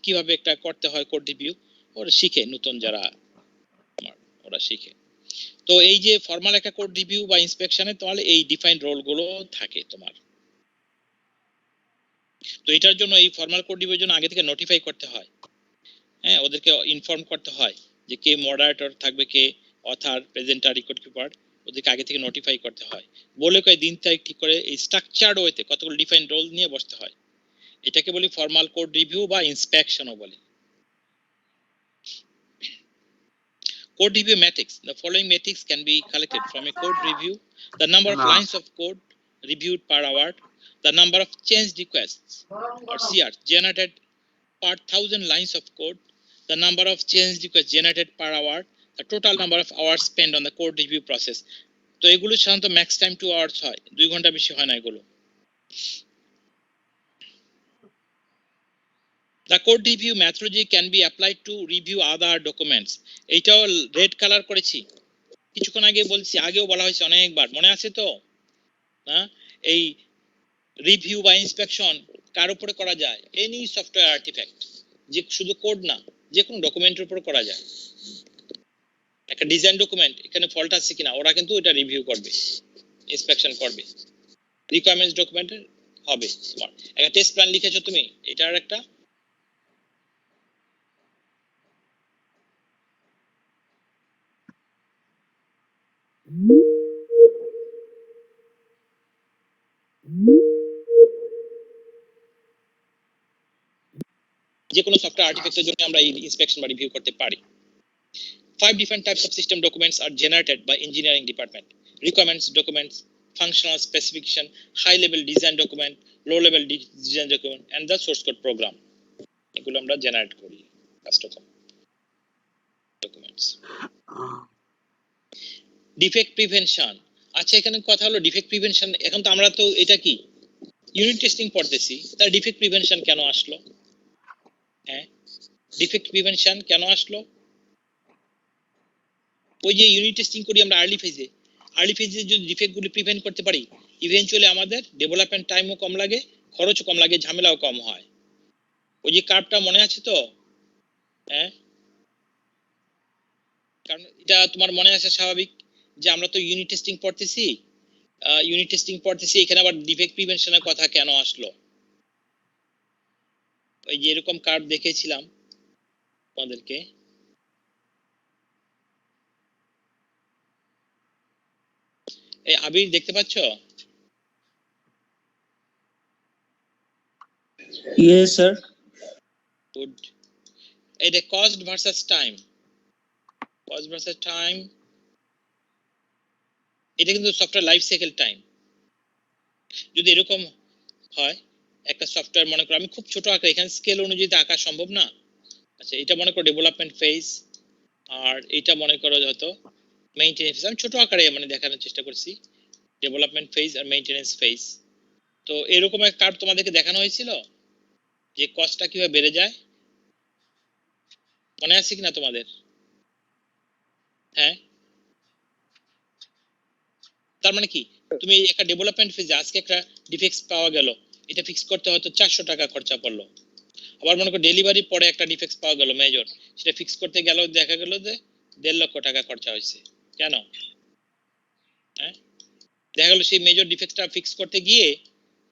কিভাবে একটা করতে হয় কোড রিভিউ, ওরা শিখে, নতুন যারা ওরা শিখে। তো এই যে ফর্মাল একটা কোড রিভিউ বা ইন্সপেকশনে তাহলে এই ডিফাইন্ড রোলগুলো থাকে তোমার। তো এটার জন্য এই ফর্মাল কোড রিভিউর জন্য আগে থেকে নোটিফাই করতে হয়, হ্যাঁ, ওদেরকে ইনফর্ম করতে হয় যে কে মডারেটর থাকবে, কে অথার, প্রেজেন্টার, রেকর্ড কিপার, ওদেরকে আগে থেকে নোটিফাই করতে হয়। বলে কয় দিন তারিখ ঠিক করে এই স্ট্রাকচার্ড ওয়েতে কতগুলো ডিফাইন্ড রোল নিয়ে বসতে হয়। এটাকে বলি ফর্মাল কোড রিভিউ বা ইন্সপেকশনও বলি। Code review metrics. The following metrics can be collected from a code review: the number of lines of code reviewed per hour, the number of change requests or CRs generated per 1000 lines of code, the number of change requests generated per hour, the total number of hours spent on the code review process. তো এগুলো সাধারণত ম্যাক্স টাইম 2 আওয়ার্স হয়, 2 ঘন্টা বেশি হয় না এগুলো। The code review methodology can be applied to review other documents. এইটাও রেড কালার করেছি, কিছুক্ষণ আগে বলছি, আগেও বলা হয়েছে অনেকবার, মনে আছে তো না? এই রিভিউ বা ইন্সপেকশন কার উপরে করা যায়? এনি সফটওয়্যার আর্টিফ্যাক্ট, যে শুধু কোড না, যে কোনো ডকুমেন্টের উপর করা যায়। একটা ডিজাইন ডকুমেন্ট, এখানে ফল্ট আছে কিনা ওরা কিন্তু এটা রিভিউ করবে, ইন্সপেকশন করবে। রিকোয়ারমেন্টস ডকুমেন্টে হবে তোমার একটা টেস্ট প্ল্যান লিখেছো তুমি, এটার একটা যে কোনো সফটওয়্যার আর্টিফ্যাক্টের জন্য আমরা ইন্সপেকশন বা রিভিউ করতে পারি। 5 different types of system documents are generated by engineering department. Requirements documents, functional specification, high level design document, low level design document and the source code program. এগুলো আমরা জেনারেট করি first of all documents. Defect prevention, আচ্ছা এখানে কথা হলো ডিফেক্ট প্রিভেনশন। এখন তো আমরা তো এটা কি ইউনিট টেস্টিং পড়তেছি, তার ডিফেক্ট প্রিভেনশন কেন আসলো? হ্যাঁ, ডিফেক্ট প্রিভেনশন কেন আসলো? ওই যে ইউনিট টেস্টিং করি আমরা আর্লি ফেজে যদি ডিফেক্ট গুলো প্রিভেন্ট করতে পারি, ইভেন্চুয়ালি আমাদের ডেভেলপমেন্ট টাইমও কম লাগে, খরচও কম লাগে, ঝামেলাও কম হয়। ওই যে কার্ভটা মনে আছে তো? হ্যাঁ, কারণ এটা তোমার মনে আছে স্বাভাবিক যে আমরা তো ইউনিট টেস্টিং পড়তেছি, এখানে আবার ডিফেক্ট প্রিভেনশনের কথা কেন আসলো? ওই যে এরকম কার্ভ দেখেছিলাম তোমাদেরকে, এই আবির দেখতে পাচ্ছ? Yes, sir. গুড। এটা কস্ট ভার্সাস টাইম, এটা কিন্তু সফটওয়্যার লাইফ সাইকেল টাইম। যদি এরকম হয় একটা সফটওয়্যার, মনে করো আমি খুব ছোট আকারে, এখানে স্কেল অনুযায়ী আঁকা সম্ভব না। আচ্ছা এটা মনে করো ডেভেলপমেন্ট ফেজ, আর এটা মনে করো হয়তো মেইনটেনেন্স ফেজ। আমি ছোট আকারে মানে দেখানোর চেষ্টা করছি ডেভেলপমেন্ট ফেজ আর মেইনটেনেন্স ফেজ। তো এরকম একটা কার্ভ তোমাদেরকে দেখানো হয়েছিল যে কস্টটা কিভাবে বেড়ে যায়, মনে আছে কিনা তোমাদের? হ্যাঁ, তার মানে কি তুমি একটা ডেভেলপমেন্ট ফেজে আজকে একটা ডিফেক্টস পাওয়া গেল, এটা ফিক্স করতে হয়তো 400 টাকা খরচা পড়লো। আবার মনে করো ডেলিভারি পরে একটা ডিফেক্টস পাওয়া গেল মেজর, সেটা ফিক্স করতে গেল দেখা গেল যে 1.5 লক্ষ টাকা খরচা হয়েছে। কেন? হ্যাঁ, দেখা গেল সেই মেজর ডিফেক্টসটা ফিক্স করতে গিয়ে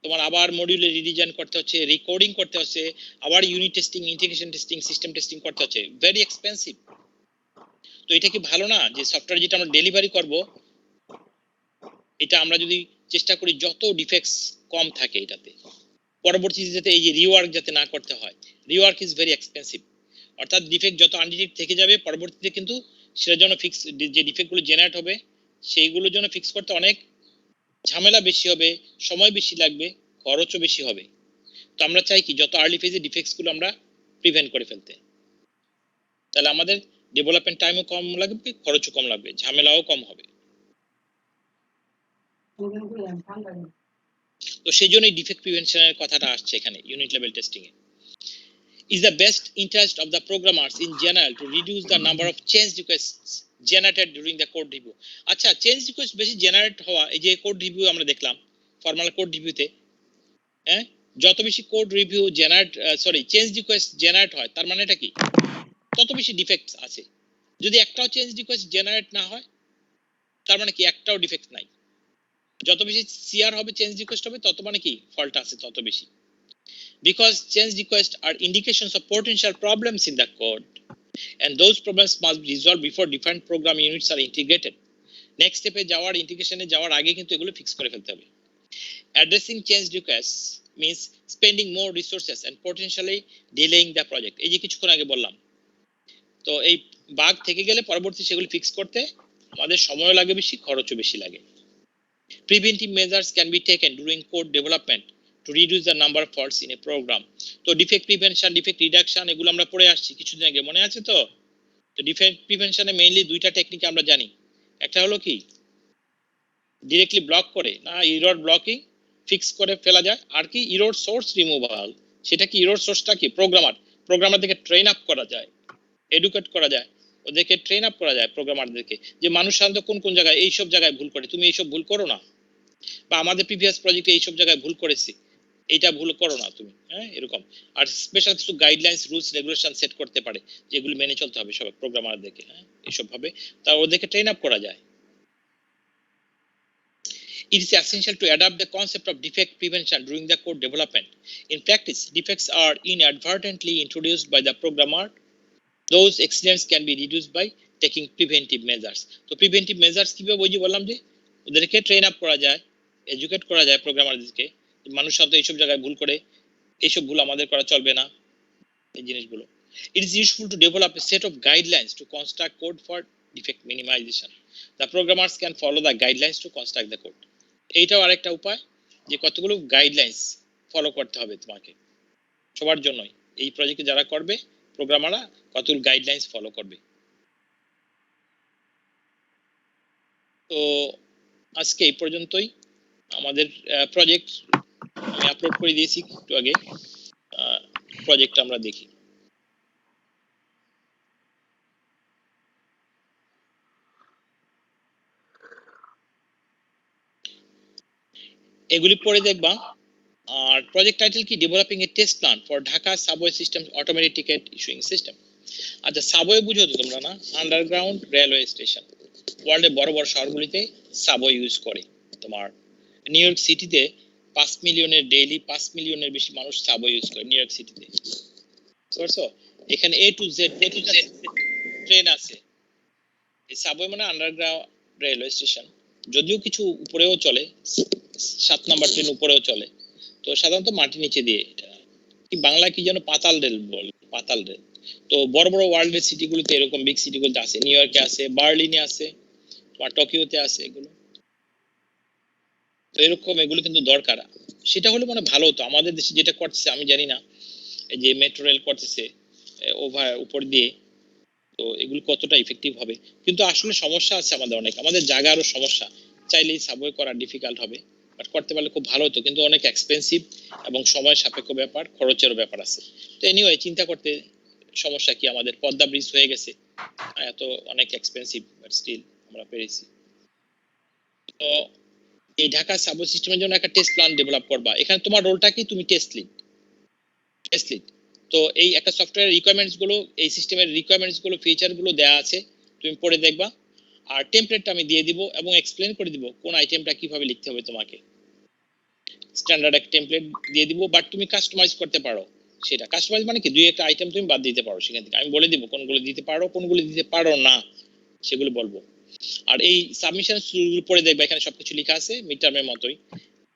তোমার আবার মডিউলে রিডিজাইন করতে হচ্ছে, রিকোডিং করতে হচ্ছে, আবার unit testing, integration testing, system testing করতে হচ্ছে, ভেরি এক্সপেন্সিভ। তো এটা কি ভালো না যে সফটওয়্যার যেটা আমরা ডেলিভারি করব, এটা আমরা যদি চেষ্টা করি যত ডিফেক্টস কম থাকে এটাতে, পরবর্তীতে যাতে এই যে রিওয়ার্ক যাতে না করতে হয়। রিওয়ার্ক ইজ ভেরি এক্সপেন্সিভ, অর্থাৎ ডিফেক্ট যত আনডিটেক্ট থেকে যাবে পরবর্তীতে কিন্তু সেটার জন্য ফিক্স যে ডিফেক্টগুলো জেনারেট হবে সেইগুলোর জন্য ফিক্স করতে অনেক ঝামেলা বেশি হবে, সময় বেশি লাগবে, খরচও বেশি হবে। তো আমরা চাই কি যত আর্লি ফেজে ডিফেক্টস গুলো আমরা প্রিভেন্ট করে ফেলতে, তাহলে আমাদের ডেভেলপমেন্ট টাইমও কম লাগবে, খরচও কম লাগবে, ঝামেলাও কম হবে। তো সেই জন্যই ডিফেক্ট প্রিভেনশনের কথাটা আসছে এখানে unit level testing A. is the best interest of the programmers in general to reduce the number of change requests generated during the code review. আচ্ছা চেঞ্জ রিকোয়েস্ট বেশি জেনারেট হওয়া, এই যে কোড রিভিউ আমরা দেখলাম ফর্মাল কোড রিভিউতে, হ্যাঁ যত বেশি code review generate change request generate হয় তার মানে এটা কি তত বেশি ডিফেক্টস আছে। যদি একটাও চেঞ্জ রিকোয়েস্ট জেনারেট না হয় তার মানে কি একটাও ডিফেক্ট নাই। যত বেশি সিআর হবে চেঞ্জ রিকোয়েস্ট হবে তত মানে কি ফল্ট আছে তত বেশি, because change requests are indications of potential problems in the code and those problems must be resolved before defined program units are integrated. Next step এ যাওয়ার, ইন্টিগ্রেশনে যাওয়ার আগে কিন্তু এগুলো ফিক্স করে ফেলতে হবে। Addressing change requests means spending more resources and potentially delaying the project. এই যে কিছুক্ষণ আগে বললাম, তো এই বাগ থেকে গেলে পরবর্তী সেগুলো ফিক্স করতে আমাদের সময় লাগে বেশি, খরচও বেশি লাগে। Preventive measures can be taken during code development to reduce the number of faults in a program. তো ডিফেক্ট প্রিভেনশন, ডিফেক্ট রিডাকশন এগুলো আমরা পড়ে আসছি কিছুদিন আগে, মনে আছে তো? তো ডিফেক্ট প্রিভেনশনে মেইনলি দুইটা টেকনিক আমরা জানি, একটা হলো কি ডিরেক্টলি ব্লক করে না, এরর ব্লকিং ফিক্স করে ফেলা যায়, আর কি এরর সোর্স রিমুভাল। সেটা কি এরর সোর্সটা কি প্রোগ্রামারদেরকে ট্রেন আপ করা যায়, এডুকেট করা যায়, ওদেরকে ট্রেন আপ করা যায় প্রোগ্রামারদেরকে যে মানুষ সাধারণত কোন কোন জায়গায় এইসব জায়গায় ভুল করে, তুমি এইসব ভুল করো না, বা আমাদের প্রিভিয়াস প্রজেক্টে এইসব জায়গায় ভুল করেছি, এইটা ভুল করো না তুমি, হ্যাঁ এরকম। আর স্পেশাল কিছু গাইডলাইন্স রুলস রেগুলেশন সেট করতে পারে যেগুলো মেনে চলতে হবে সব প্রোগ্রামারদেরকে, হ্যাঁ এইসব ভাবে তা ওদেরকে ট্রেন আপ করা যায়। It is essential to adopt the concept of defect prevention during the code development. In practice, defects are inadvertently introduced by the programmer. Those accidents can be reduced by taking preventive measures. তো প্রিভেন্টিভ মেজার্স কিভাবে, ওই যে বললাম যে ওদেরকে ট্রেন আপ করা যায়, এডুকেট করা যায় প্রোগ্রামারদেরকে। মানুষ সাথে এইসব জায়গায় ভুল করে, এইসব ভুল আমাদের করা চলবে না, এই জিনিসগুলো। It is useful to develop a set of guidelines to construct code for defect minimization. The programmers can follow the guidelines to construct the code. এইটাও আরেকটা উপায় যে কতগুলো গাইডলাইন্স ফলো করতে হবে তোমাকে সবার জন্যই। এই প্রজেক্টে যারা করবে প্রোগ্রামাররা কতগুলো গাইডলাইন্স ফলো করবে। তো আজকে এই পর্যন্তই আমাদের প্রজেক্ট আমি আপলোড করে দিয়েছি একটু আগে। প্রজেক্ট আমরা দেখি। এগুলি পরে দেখবা। আর প্রজেক্ট টাইটেল কি, developing A test plan for Dhaka subway system automatic ticket issuing system. আচ্ছা সাবওয়ে বুঝো তো তোমরা না, আন্ডারগ্রাউন্ড রেলওয়ে স্টেশন। ওয়ার্ল্ডের বড় বড় শহরগুলিতে সাবওয়ে ইউজ করে। তোমার নিউ ইয়র্ক সিটিতে 5 মিলিয়নের ডেইলি 5 মিলিয়নের বেশি মানুষ সাবওয়ে ইউজ করে নিউ ইয়র্ক সিটিতে, বুঝছো? এখানে এ টু জেড ট্রেন আছে। এই সাবওয়ে মানে আন্ডারগ্রাউন্ড রেলওয়ে স্টেশন, যদিও কিছু উপরেও চলে, 7 নাম্বার ট্রেন উপরেও চলে। তো সাধারণত মাটির নিচে দিয়ে, এটা কি বাংলা কি যেন পাতাল রেল বলে, পাতাল রেল। তো বড় বড় ওয়ার্ল্ডের সিটিগুলোতে এরকম বিগ সিটিগুলোতে আছে, নিউ ইয়র্কে আছে, বার্লিনে আছে, তোমার টোকিওতে আছে এগুলো। তো এরকম এগুলো কিন্তু দরকার। সেটা হলে মানে ভালো হতো। আমাদের দেশে যেটা করতেছে আমি জানি না, এই যে মেট্রো রেল করতেছে ওভার উপর দিয়ে, তো এগুলো কতটা ইফেক্টিভ হবে। কিন্তু আসলে সমস্যা আছে আমাদের অনেক, আমাদের জায়গারও সমস্যা। চাইলেই সাবওয়ে করা ডিফিকাল্ট হবে, বাট করতে পারলে খুব ভালো হতো, কিন্তু অনেক এক্সপেন্সিভ এবং সময় সাপেক্ষ ব্যাপার, খরচেরও ব্যাপার আছে। তো এনিওয়ে চিন্তা করতে সমস্যা কি, আমাদের পদ্মা ব্রিজ হয়ে গেছে, এত অনেক এক্সপেন্সিভ, বাট স্টিল আমরা পেরেছি। তো এই ঢাকা সাবওয়ে সিস্টেমের জন্য একটা টেস্ট প্ল্যান ডেভেলপ করবা। এখানে তোমার রোলটা কি, তুমি টেস্ট লিড। তো এই একটা সফটওয়্যার রিকোয়ারমেন্টস গুলো, এই সিস্টেমের রিকোয়ারমেন্টস গুলো, ফিচার গুলো দেয়া আছে, তুমি পড়ে দেখবা। আর টেমপ্লেটটা আমি দিয়ে দিব এবং এক্সপ্লেন করে দিব কোন আইটেমটা কিভাবে লিখতে হবে তোমাকে। স্ট্যান্ডার্ড একটা টেমপ্লেট দিয়ে দিব, বাট তুমি কাস্টমাইজ করতে পারো। সেটা কাস্টমাইজ মানে কি, দুই একটা আইটেম তুমি বাদ দিতে পারো সেখান থেকে। আমি বলে দিব কোনগুলো দিতে পারো, কোনগুলো দিতে পারো না, সেগুলো বলবো। আর এই সাবমিশন শুরু পড়ে দেখবা, এখানে সবকিছু লেখা আছে মিড টার্মের মতোই।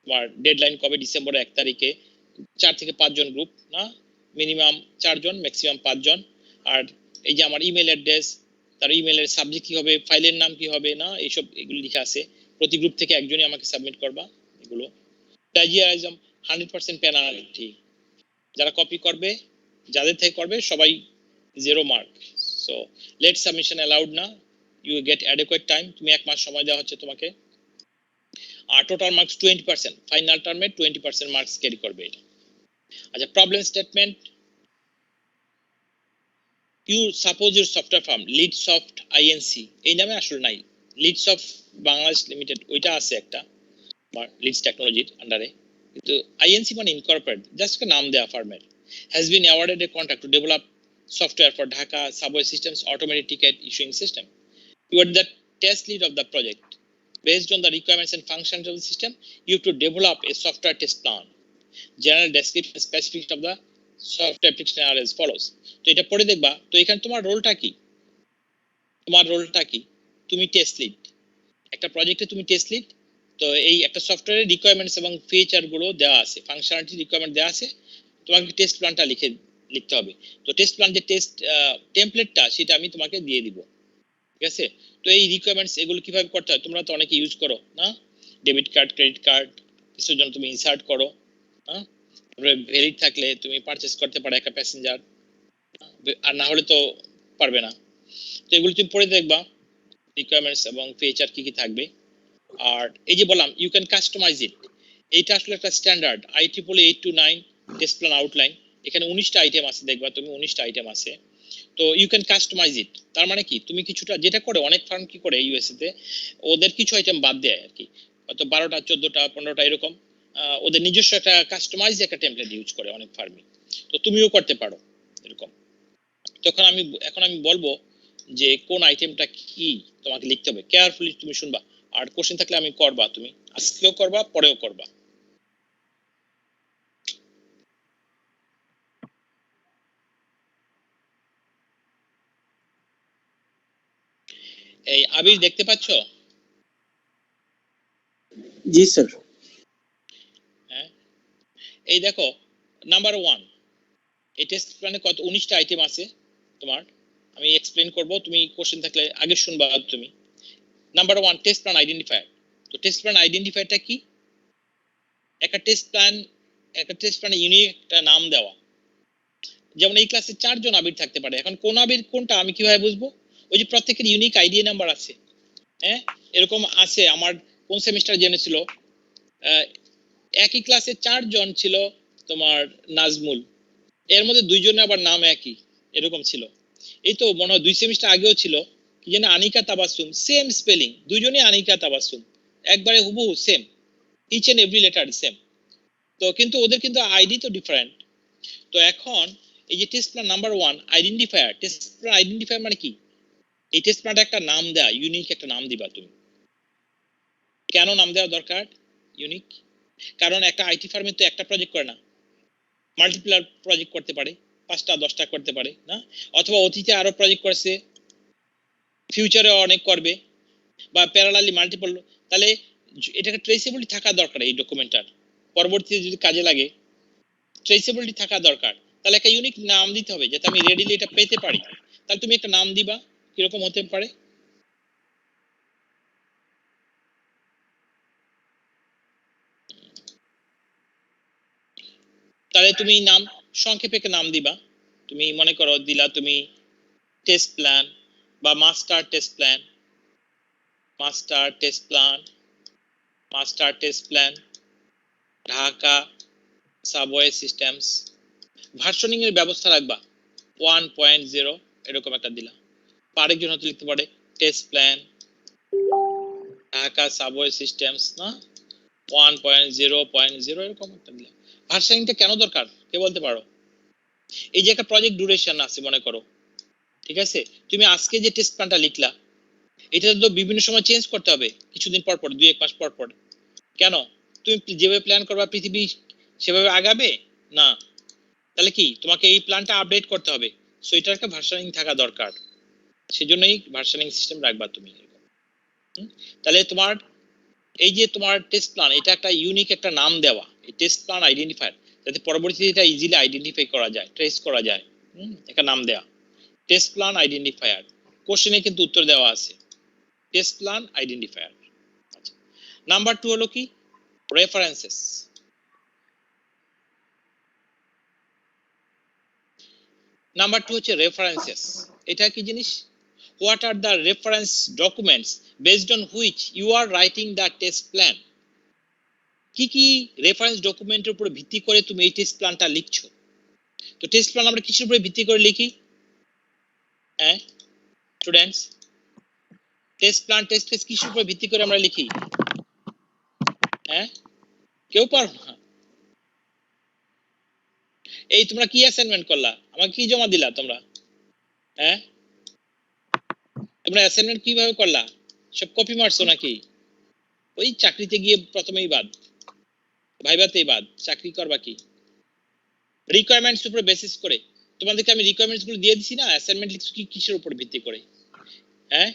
তোমার ডেডলাইন কবে, ডিসেম্বরের 1 তারিখে। 4 থেকে 5 জন গ্রুপ না, মিনিমাম 4 জন, ম্যাক্সিমাম 5 জন। আর এই যে আমার ইমেল অ্যাড্রেস, তার ইমেলের সাবজেক্ট কি হবে, ফাইলের নাম কি হবে, না এইসব এগুলো লেখা আছে। প্রতি গ্রুপ থেকে একজনই আমাকে সাবমিট করবা এগুলো। প্লাজিয়ারিজম 100% পেনাল্টি। যারা কপি করবে, যাদের থেকে করবে সবাই 0 mark. So late submission allowed না, ইউ গেট অ্যাডেকুয়েট টাইম। তুমি 1 মাস সময় দেওয়া হচ্ছে তোমাকে। আর টোটাল মার্কস 20%, ফাইনাল টার্মে 20% মার্কস ক্যারি করবে এটা। আচ্ছা problem statement, you suppose your software firm Leadsoft INC, এই নামে আসলে নাই, লিডসফট বাংলাদেশ লিমিটেড ওইটা আছে একটা লিডস টেকনোলজির আন্ডারে, কিন্তু আইএনসি মানে ইনকর্পোরেট, জাস্ট একটা নাম দেয়া ফার্মের। Has been awarded A contract to develop software for Dhaka subway systems automatic ticket issuing system. You are the test lead of the project. Based on the requirements and functions of the system, you have to develop a software test plan. General description specifics of the software application are as follows. তো এটা পড়ে দেখবা। তো এখানে তোমার রোলটা কি, তোমার রোলটা কি, তুমি টেস্ট লিড। একটা প্রজেক্টে তুমি টেস্ট লিড। তো এই একটা সফটওয়্যারের রিকোয়ারমেন্টস এবং ফিচার গুলো দেওয়া আছে, ফাংশনালিটি রিকোয়ারমেন্ট দেওয়া আছে, তোমাকে টেস্ট প্ল্যানটা লিখতে হবে। তো টেস্ট প্ল্যান যে টেস্ট টেমপ্লেটটা সেটা আমি তোমাকে দিয়ে দিব, ঠিক আছে? তো এই রিকোয়ারমেন্টস এগুলো কিভাবে করতে হয়, তোমরা তো অনেকে ইউজ করো না, ডেবিট কার্ড, ক্রেডিট কার্ড, কিছুর জন্য তুমি ইনসার্ট করো, হ্যাঁ? তারপরে ভ্যালিড থাকলে তুমি পারচেজ করতে পারো একটা প্যাসেঞ্জার, আর না হলে তো পারবে না। তো এগুলো তুমি পড়ে দেখবা রিকোয়ারমেন্টস এবং ফিচার কি কি থাকবে। আর এই যে বললাম ইউ ক্যান কাস্টমাইজ ইট, এইটা আসলে একটা standard IEEE 829 test plan outline. এখানে 19টা আইটেম আছে, দেখবা তুমি 19টা আইটেম আছে। তো ইউ ক্যান কাস্টমাইজ ইট, তার মানে কি তুমি কিছুটা, যেটা করে অনেক ফার্ম কি করে ইউএসএ তে, ওদের কিছু আইটেম বাদ দেয় আর কি, হয়তো 12টা 14টা 15টা এরকম, ওদের নিজস্ব একটা কাস্টমাইজ একটা টেমপ্লেট ইউজ করে অনেক ফার্মে, তো তুমিও করতে পারো এরকম। এখন আমি বলবো যে কোন আইটেমটা কি তোমাকে লিখতে হবে, কেয়ারফুলি তুমি শুনবা, আর কোশ্চেন থাকলে আমি করবা, তুমি আজকেও করবা পরেও করবা। এই আবির দেখতে পাচ্ছ? জি স্যার। হ্যাঁ, এই দেখো নাম্বার 1, এই টেস্ট প্ল্যানে কত 19টা আইটেম আছে তোমার। আমি এক্সপ্লেইন করব, তুমি কোশ্চেন থাকলে আগে শুনবা তুমি। Number 1, test plan identifier. তো টেস্ট প্ল্যান আইডেন্টিফায়ারটা কি? একটা টেস্ট প্ল্যানে ইউনিক একটা নাম দেওয়া। যেমন এই ক্লাসে 4 জন আবির থাকতে পারে, এখন কোন আবির কোনটা আমি কিভাবে বুঝবো? ওই যে প্রত্যেকের ইউনিক আইডি নাম্বার আছে। হ্যাঁ, এরকম আছে। আমার কোন সেমিস্টার জেনেছিল একই ক্লাসে 4 জন ছিল তোমার নাজমুল, এর মধ্যে 2 জনের আবার নাম একই, এরকম ছিল। এই তো মনে হয় 2 সেমিস্টার আগেও ছিল কি যেন আনিকা তাবাসসুম, সেম স্পেলিং, দুইজনই আনিকা তাবাসসুম, একবারে হুবহু same, each and every letter same. তো কিন্তু ওদের কিন্তু আইডি তো ডিফারেন্ট। তো এখন এই যে test plan number 1 identifier, test plan identifier মানে কি? এই টেস্ট প্ল্যানটা একটা নাম দেয়া, ইউনিক একটা নাম দিবা তুমি। কেন নাম দেওয়া দরকার ইউনিক? কারণ একটা আইটি ফার্মে তো একটা প্রজেক্ট করে না, মাল্টিপ্লার প্রজেক্ট করতে পারে, 5টা 10টা করতে পারে না, অথবা অতীতে আরো প্রজেক্ট করেছে, ফিউচারে অনেক করবে, বা প্যারালালি মাল্টিপল। তাহলে এটাকে ট্রেসেবিলিটি থাকা দরকার, এই ডকুমেন্টটার পরবর্তীতে যদি কাজে লাগে ট্রেসেবিলিটি থাকা দরকার। তাহলে একটা ইউনিক নাম দিতে হবে যাতে আমি রেডিলি এটা পেতে পারি। তাহলে তুমি একটা নাম দিবা, কিরকম হতে পারে? তাহলে তুমি নাম সংক্ষেপে একটা নাম দিবা। তুমি মনে করো দিলা তুমি টেস্ট প্ল্যান বা master test plan, master test plan, master test plan Dhaka subway systems. Versioning এর ব্যবস্থা রাখবা 1.0 এরকম একটা দিলা। আরেকজন হতে লিখতে পারে test plan Dhaka subway systems না 1.0.0 এরকম একটা দিলা। ভার্সনিংটা কেন দরকার কে বলতে পারো? এই যে একটা প্রজেক্ট ডিউরেশন আছে মনে করো, ঠিক আছে, তুমি আজকে যে টেস্ট প্ল্যানটা লিখলা এটা তো বিভিন্ন সময় চেঞ্জ করতে হবে, কিছুদিন পর পর, 2-1 মাস পর পর। কেন? তুমি যেভাবে প্ল্যান করবা পৃথিবী সেভাবে আগাবে না, তাহলে কি তোমাকে এই প্ল্যানটা আপডেট করতে হবে। সো এটার একটা ভার্সনিং থাকা দরকার, সেজন্যই ভার্সনিং সিস্টেম রাখবা তুমি। তাহলে তোমার এই যে তোমার টেস্ট প্ল্যান, এটা একটা ইউনিক একটা নাম দেওয়া, এই টেস্ট প্ল্যান আইডেন্টিফায়ার, যাতে পরবর্তীতে এটা ইজিলি আইডেন্টিফাই করা যায়, ট্রেস করা যায়। একটা নাম দেওয়া টেস্ট প্ল্যান আইডেন্টিফায়ার। কোশ্চেনে কিন্তু উত্তর দেওয়া আছে টেস্ট প্ল্যান আইডেন্টিফায়ার। আচ্ছা, নাম্বার 2 হলো কি রেফারেন্সেস। নাম্বার 2 হচ্ছে রেফারেন্সেস। এটা কি জিনিস? What are the reference documents based on which you are writing the test plan. কি কি রেফারেন্স ডকুমেন্টের উপর ভিত্তি করে তুমি এই টেস্ট প্ল্যানটা লিখছো? তো টেস্ট প্ল্যান আমরা কিসের উপরে ভিত্তি করে লিখি? হ্যাঁ students, test plan test case কিসের উপর ভিত্তি করে আমরা লিখি? হ্যাঁ, কেউ পারো না? এই তোমরা কি অ্যাসাইনমেন্ট করলা, আমাকে কি জমা দিলা তোমরা? হ্যাঁ, তোমরা অ্যাসাইনমেন্ট কিভাবে করলা? সব কপি মারছো নাকি? ওই চাকরিতে গিয়ে প্রথমেই বাদ, ভাইবাতেই বাদ, চাকরি করবা কি? রিকোয়ারমেন্টস উপর বেসিস করে তোমাদেরকে আমি রিকোয়ারমেন্টস গুলো দিয়ে দিছি না, অ্যাসাইনমেন্ট লিখছো কি কিসের উপর ভিত্তি করে? হ্যাঁ,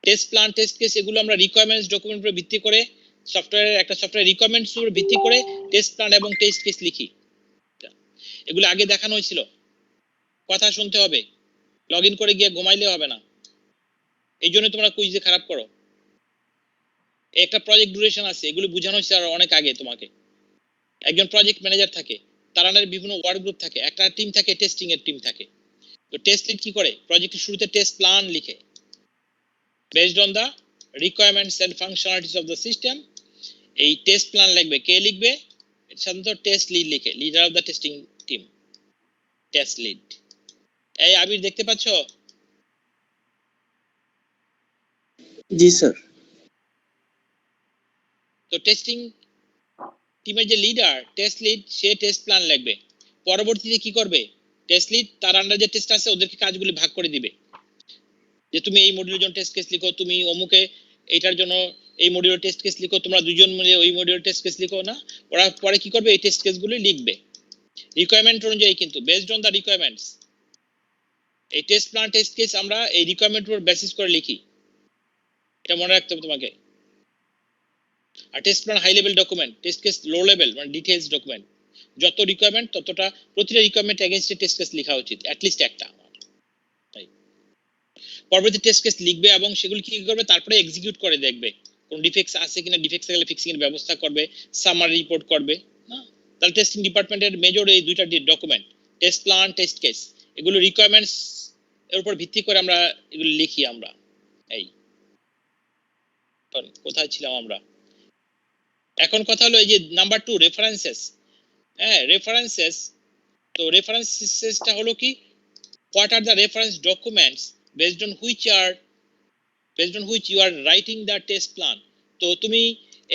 টেস্ট প্ল্যান টেস্ট কেস এগুলো আমরা রিকোয়ারমেন্টস ডকুমেন্ট উপর ভিত্তি করে সফটওয়্যারের একটা সফটওয়্যার রিকোয়ারমেন্টস উপর ভিত্তি করে টেস্ট প্ল্যান এবং টেস্ট কেস লিখি। এগুলো আগে দেখানো হয়েছিল, কথা শুনতে হবে, লগ ইন করে গিয়ে ঘুমাইলে হবে না। এই জন্য তোমরা কুইজে খারাপ করো। একটা প্রজেক্ট ডিউরেশন আছে, এগুলো বোঝানো হয়েছে আর অনেক আগে তোমাকে। একজন প্রজেক্ট ম্যানেজার থাকে, তার আন্ডারে বিভিন্ন ওয়ার্ক গ্রুপ থাকে, একটা টিম থাকে টেস্টিং এর টিম থাকে। তো টেস্ট লিড কি করে? প্রজেক্টের শুরুতে টেস্ট প্ল্যান লিখে based on the requirements and functionalities of the system. এই টেস্ট প্ল্যান লিখবে কে লিখবে? সাধারণত টেস্ট লিড লিখে, leader of the testing team, test lead. এই আবির দেখতে পাচ্ছ? জি স্যার। তো টেস্টিং টিমের যে লিডার টেস্ট লিড সে টেস্ট প্ল্যান লিখবে, পরবর্তীতে কি করবে টেস্ট লিড তার আন্ডার যে টেস্ট আছে ওদেরকে কাজগুলি ভাগ করে দিবে, যে তুমি এই মডিউলের জন্য টেস্ট কেস লিখো, তুমি অমুকে এটার জন্য এই মডিউলের টেস্ট কেস লিখো, তোমরা দুজন মিলে ওই মডিউলের টেস্ট কেস লিখো না, ওরা পরে কি করবে এই টেস্ট কেসগুলি লিখবে রিকোয়ারমেন্ট অনুযায়ী, কিন্তু বেসড অন দা রিকোয়ারমেন্টস। এই টেস্ট প্ল্যান টেস্ট কেস আমরা এই রিকোয়ারমেন্ট উপর বেসিস করে লিখি, এটা মনে রাখতে হবে তোমাকে। আর test plan high level document, test case low level মানে ডিটেইলস ডকুমেন্ট, যত রিকোয়ারমেন্ট ততটা প্রতিটা রিকোয়ারমেন্ট এগেইনস্টে টেস্ট কেস লেখা উচিত অ্যাট লিস্ট একটা। তাই পরবর্তী টেস্ট কেস লিখবে এবং সেগুলো কি করবে তারপরে এক্সিকিউট করে দেখবে কোন ডিফেক্টস আছে কিনা, ডিফেক্টস থাকলে ফিক্সিং এর ব্যবস্থা করবে, সামারি রিপোর্ট করবে না। তাহলে টেস্টিং ডিপার্টমেন্টের মেজর এই দুইটা document test plan test case, এগুলো রিকোয়ারমেন্টস এর উপর ভিত্তি করে আমরা এগুলো লিখি আমরা। এই কোথায় ছিলাম আমরা, এখন কথা হলো এই যে নাম্বার 2 রেফারেন্সেস। হ্যাঁ রেফারেন্সেস, তো রেফারেন্সেসটা হলো কি what are the reference documents based on which you are writing the test plan। তো তুমি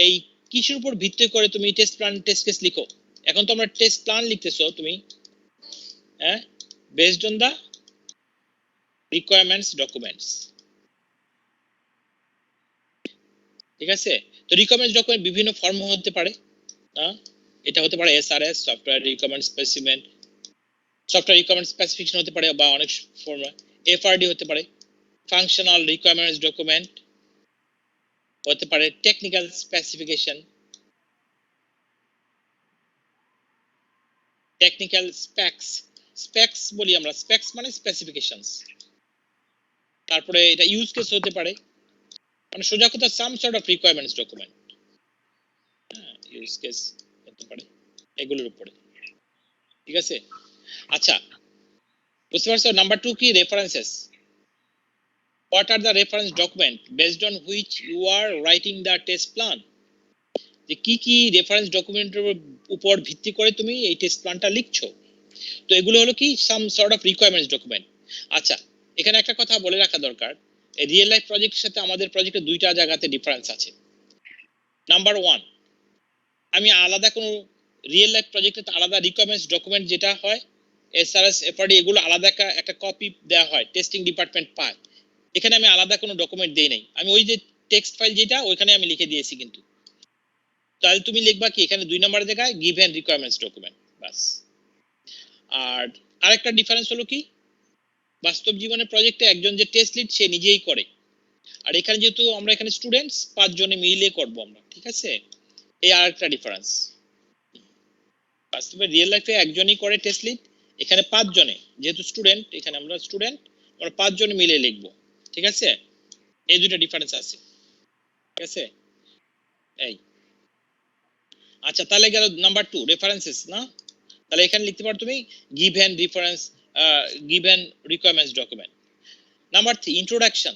এই কিসের উপর ভিত্তি করে তুমি টেস্ট প্ল্যান টেস্ট কেস লিখো, এখন তো আমরা টেস্ট প্ল্যান লিখতেছো তুমি, হ্যাঁ based on the requirements documents, ঠিক আছে। তো রিকোয়ারমেন্টস ডকুমেন্ট বিভিন্ন ফর্ম হতে পারে, এটা হতে পারে SRS software requirement specimen, software requirement specification হতে পারে, বা অনেক ফর্ম এফআরডি হতে পারে, ফাংশনাল রিকোয়ারমেন্টস ডকুমেন্ট হতে পারে, technical specification, technical specs, specs বলি আমরা, স্পেক্স মানে স্পেসিফিকেশনস। তারপরে এটা ইউজ কেস হতে পারে, মানে সোজা কথা সাম sort of requirements document, use case হতে পারে এগুলোর উপরে, ঠিক আছে। আচ্ছা বুঝতে পারছো নাম্বার 2 কি references, what are the reference document based on which you are writing the test plan, যে কি কি রেফারেন্স ডকুমেন্টের উপর ভিত্তি করে তুমি এই টেস্ট প্ল্যানটা লিখছো। তো এগুলো হলো কি সাম সর্ট অফ রিকোয়ারমেন্টস ডকুমেন্ট। আচ্ছা এখানে একটা কথা বলে রাখা দরকার, এই রিয়েল লাইফ প্রজেক্টের সাথে আমাদের প্রজেক্টের দুইটা জায়গাতে ডিফারেন্স আছে। নাম্বার 1, আমি আলাদা কোনো রিয়েল লাইফ প্রজেক্টে আলাদা রিকোয়ারমেন্টস ডকুমেন্ট যেটা হয় এসআরএস এফআরডি এগুলো আলাদা একটা কপি দেওয়া হয়, টেস্টিং ডিপার্টমেন্ট পায়, এখানে আমি আলাদা কোনো ডকুমেন্ট দেই নাই, আমি ওই যে টেক্সট ফাইল যেটা ওইখানে আমি লিখে দিয়েছি। কিন্তু তাহলে তুমি লিখবা কি এখানে 2 নম্বরের জায়গায় গিভেন রিকোয়ারমেন্টস ডকুমেন্ট বাস। আর আরেকটা ডিফারেন্স হলো কি বাস্তব জীবনে প্রজেক্টে একজন যে টেস্ট লিড সে নিজেই করে, আর এখানে যেহেতু আমরা এখানে স্টুডেন্টস 5 জনে মিলে করব আমরা, ঠিক আছে। এই আরেকটা ডিফারেন্স, বাস্তবে রিয়েল লাইফে একজনই করে টেস্ট লিড, এখানে 5 জনে, যেহেতু স্টুডেন্ট এখানে আমরা স্টুডেন্ট আমরা 5 জনে মিলে লিখব, ঠিক আছে। এই দুটো ডিফারেন্স আছে, ঠিক আছে। এই আচ্ছা তাহলে গেল নাম্বার 2 রেফারেন্সেস না, তাহলে এখানে লিখতে পারো তুমি given reference given requirements document. Number 3 introduction,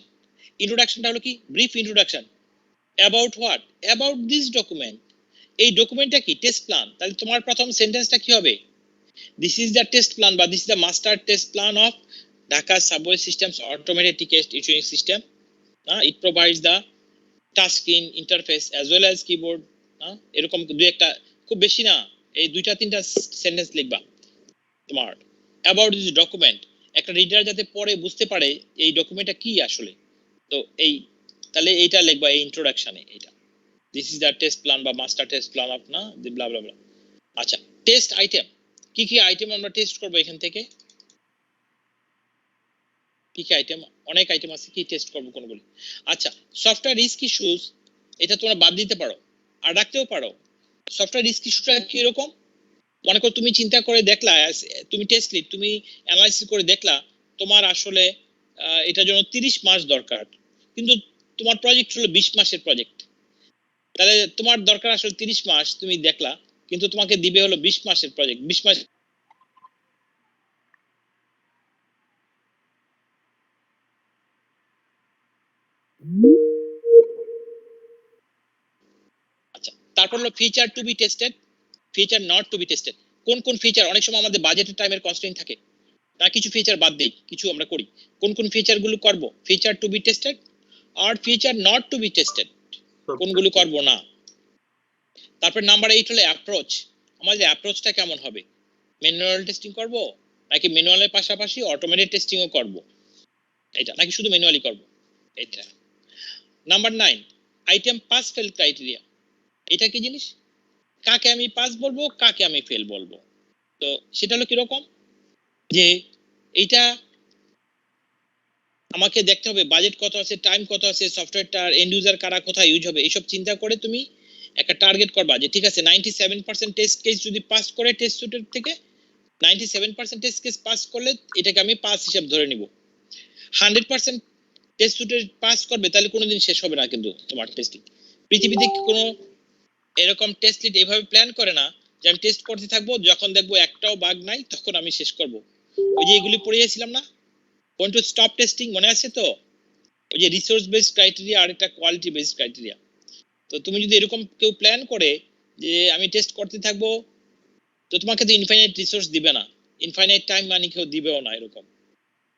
ইন্ট্রোডাকশনটা হলো কি brief introduction about what, about this document, এই ডকুমেন্টটা কি টেস্ট প্ল্যান, তাহলে তোমার প্রথম সেন্টেন্সটা কি হবে, this is the test plan বা this is the master test plan of Dhaka subway systems automated ticket issuing system, it provides the touch screen interface as well as keyboard, এরকম দুই একটা, খুব বেশি না, এই দুইটা তিনটা সেন্টেন্স লিখবা তোমার অ্যাবাউট দিস ডকুমেন্ট, একটা রিডার যাতে পড়ে বুঝতে পারে এই ডকুমেন্টটা কি আসলে। তো এই তাহলে এইটা লিখবা এই ইন্ট্রোডাকশনে, এইটা this is the test plan বা মাস্টার টেস্ট প্ল্যান অফ না ব্লা ব্লা ব্লা। আচ্ছা টেস্ট আইটেম, কি কি আইটেম আমরা টেস্ট করব এখান থেকে, কি কি আইটেম, অনেক আইটেম আছে, কি টেস্ট করব কোনগুলো। আচ্ছা সফটওয়্যার রিস্ক ইস্যুস, এটা তোমরা বাদ দিতে পারো আর রাখতেও পারো। সফটওয়্যার রিস্ক ইস্যুটা কি রকম, মনে করো তুমি চিন্তা করে দেখলা, তুমি টেস্ট লিড তুমি অ্যানালাইসিস করে দেখলা তোমার আসলে এটার জন্য 30 মাস দরকার, কিন্তু তোমার প্রজেক্ট হলো 20 মাসের প্রজেক্ট, তাহলে তোমার দরকার আসলে 30 মাস, তুমি দেখলা কিন্তু তোমাকে দিবে হলো 20 মাসের প্রজেক্ট, 20 মাস। আচ্ছা তারপর হলো feature to be tested, feature not to be tested, কোন কোন ফিচার, অনেক সময় আমাদের বাজেটের টাইমের কনস্ট্রেইন থাকে না, কিছু ফিচার বাদ দেই, কিছু আমরা করি, কোন কোন ফিচার গুলো করব, ফিচার টু বি টেস্টেড আর feature not to be tested, কোনগুলো করব না। তারপর নাম্বার 8 হলো অ্যাপ্রোচ। আমাদের অ্যাপ্রোচটা কেমন হবে? ম্যানুয়াল টেস্টিং করব নাকি ম্যানুয়ালের পাশাপাশি অটোমেটেড টেস্টিংও করব, এটা নাকি শুধু ম্যানুয়ালি করব, এটা। Number 9 item pass fail criteria. এটা কি জিনিস? কাকে আমি পাস বলবো, কাকে আমি ফেল বলবো। তো সেটা হলো কিরকম যে এইটা আমাকে দেখতে হবে বাজেট কত আছে, টাইম কত আছে, সফটওয়্যারটার এন্ড ইউজার কারা কোথায় ইউজ হবে, এইসব চিন্তা করে তুমি একটা টার্গেট করবা যে ঠিক আছে 97% টেস্ট কেস যদি পাস করে টেস্ট সুটের থেকে 97% টেস্ট কেস পাস করলে এটাকে আমি পাস হিসেবে ধরে নিব। 100% টেস্ট সুটে পাস করবে তাহলে কোনোদিন শেষ হবে না। কিন্তু তোমার টেস্টিং পৃথিবীতে কোনো এরকম টেস্ট লিড এভাবে প্ল্যান করে না যে আমি টেস্ট করতে থাকবো, যখন দেখবো একটাও বাগ নাই তখন আমি শেষ করব। ওই যে এগুলি পড়িয়েছিলাম না, পয়েন্ট টু স্টপ টেস্টিং, মনে আছে তো? ওই যে রিসোর্স বেসড ক্রাইটেরিয়া আর একটা কোয়ালিটি বেসড ক্রাইটেরিয়া। তো তুমি যদি এরকম কেউ প্ল্যান করে যে আমি টেস্ট করতে থাকবো, তো তোমাকে তো ইনফাইনাইট রিসোর্স দিবে না, ইনফাইনাইট টাইম মানি কেউ দিবেও না এরকম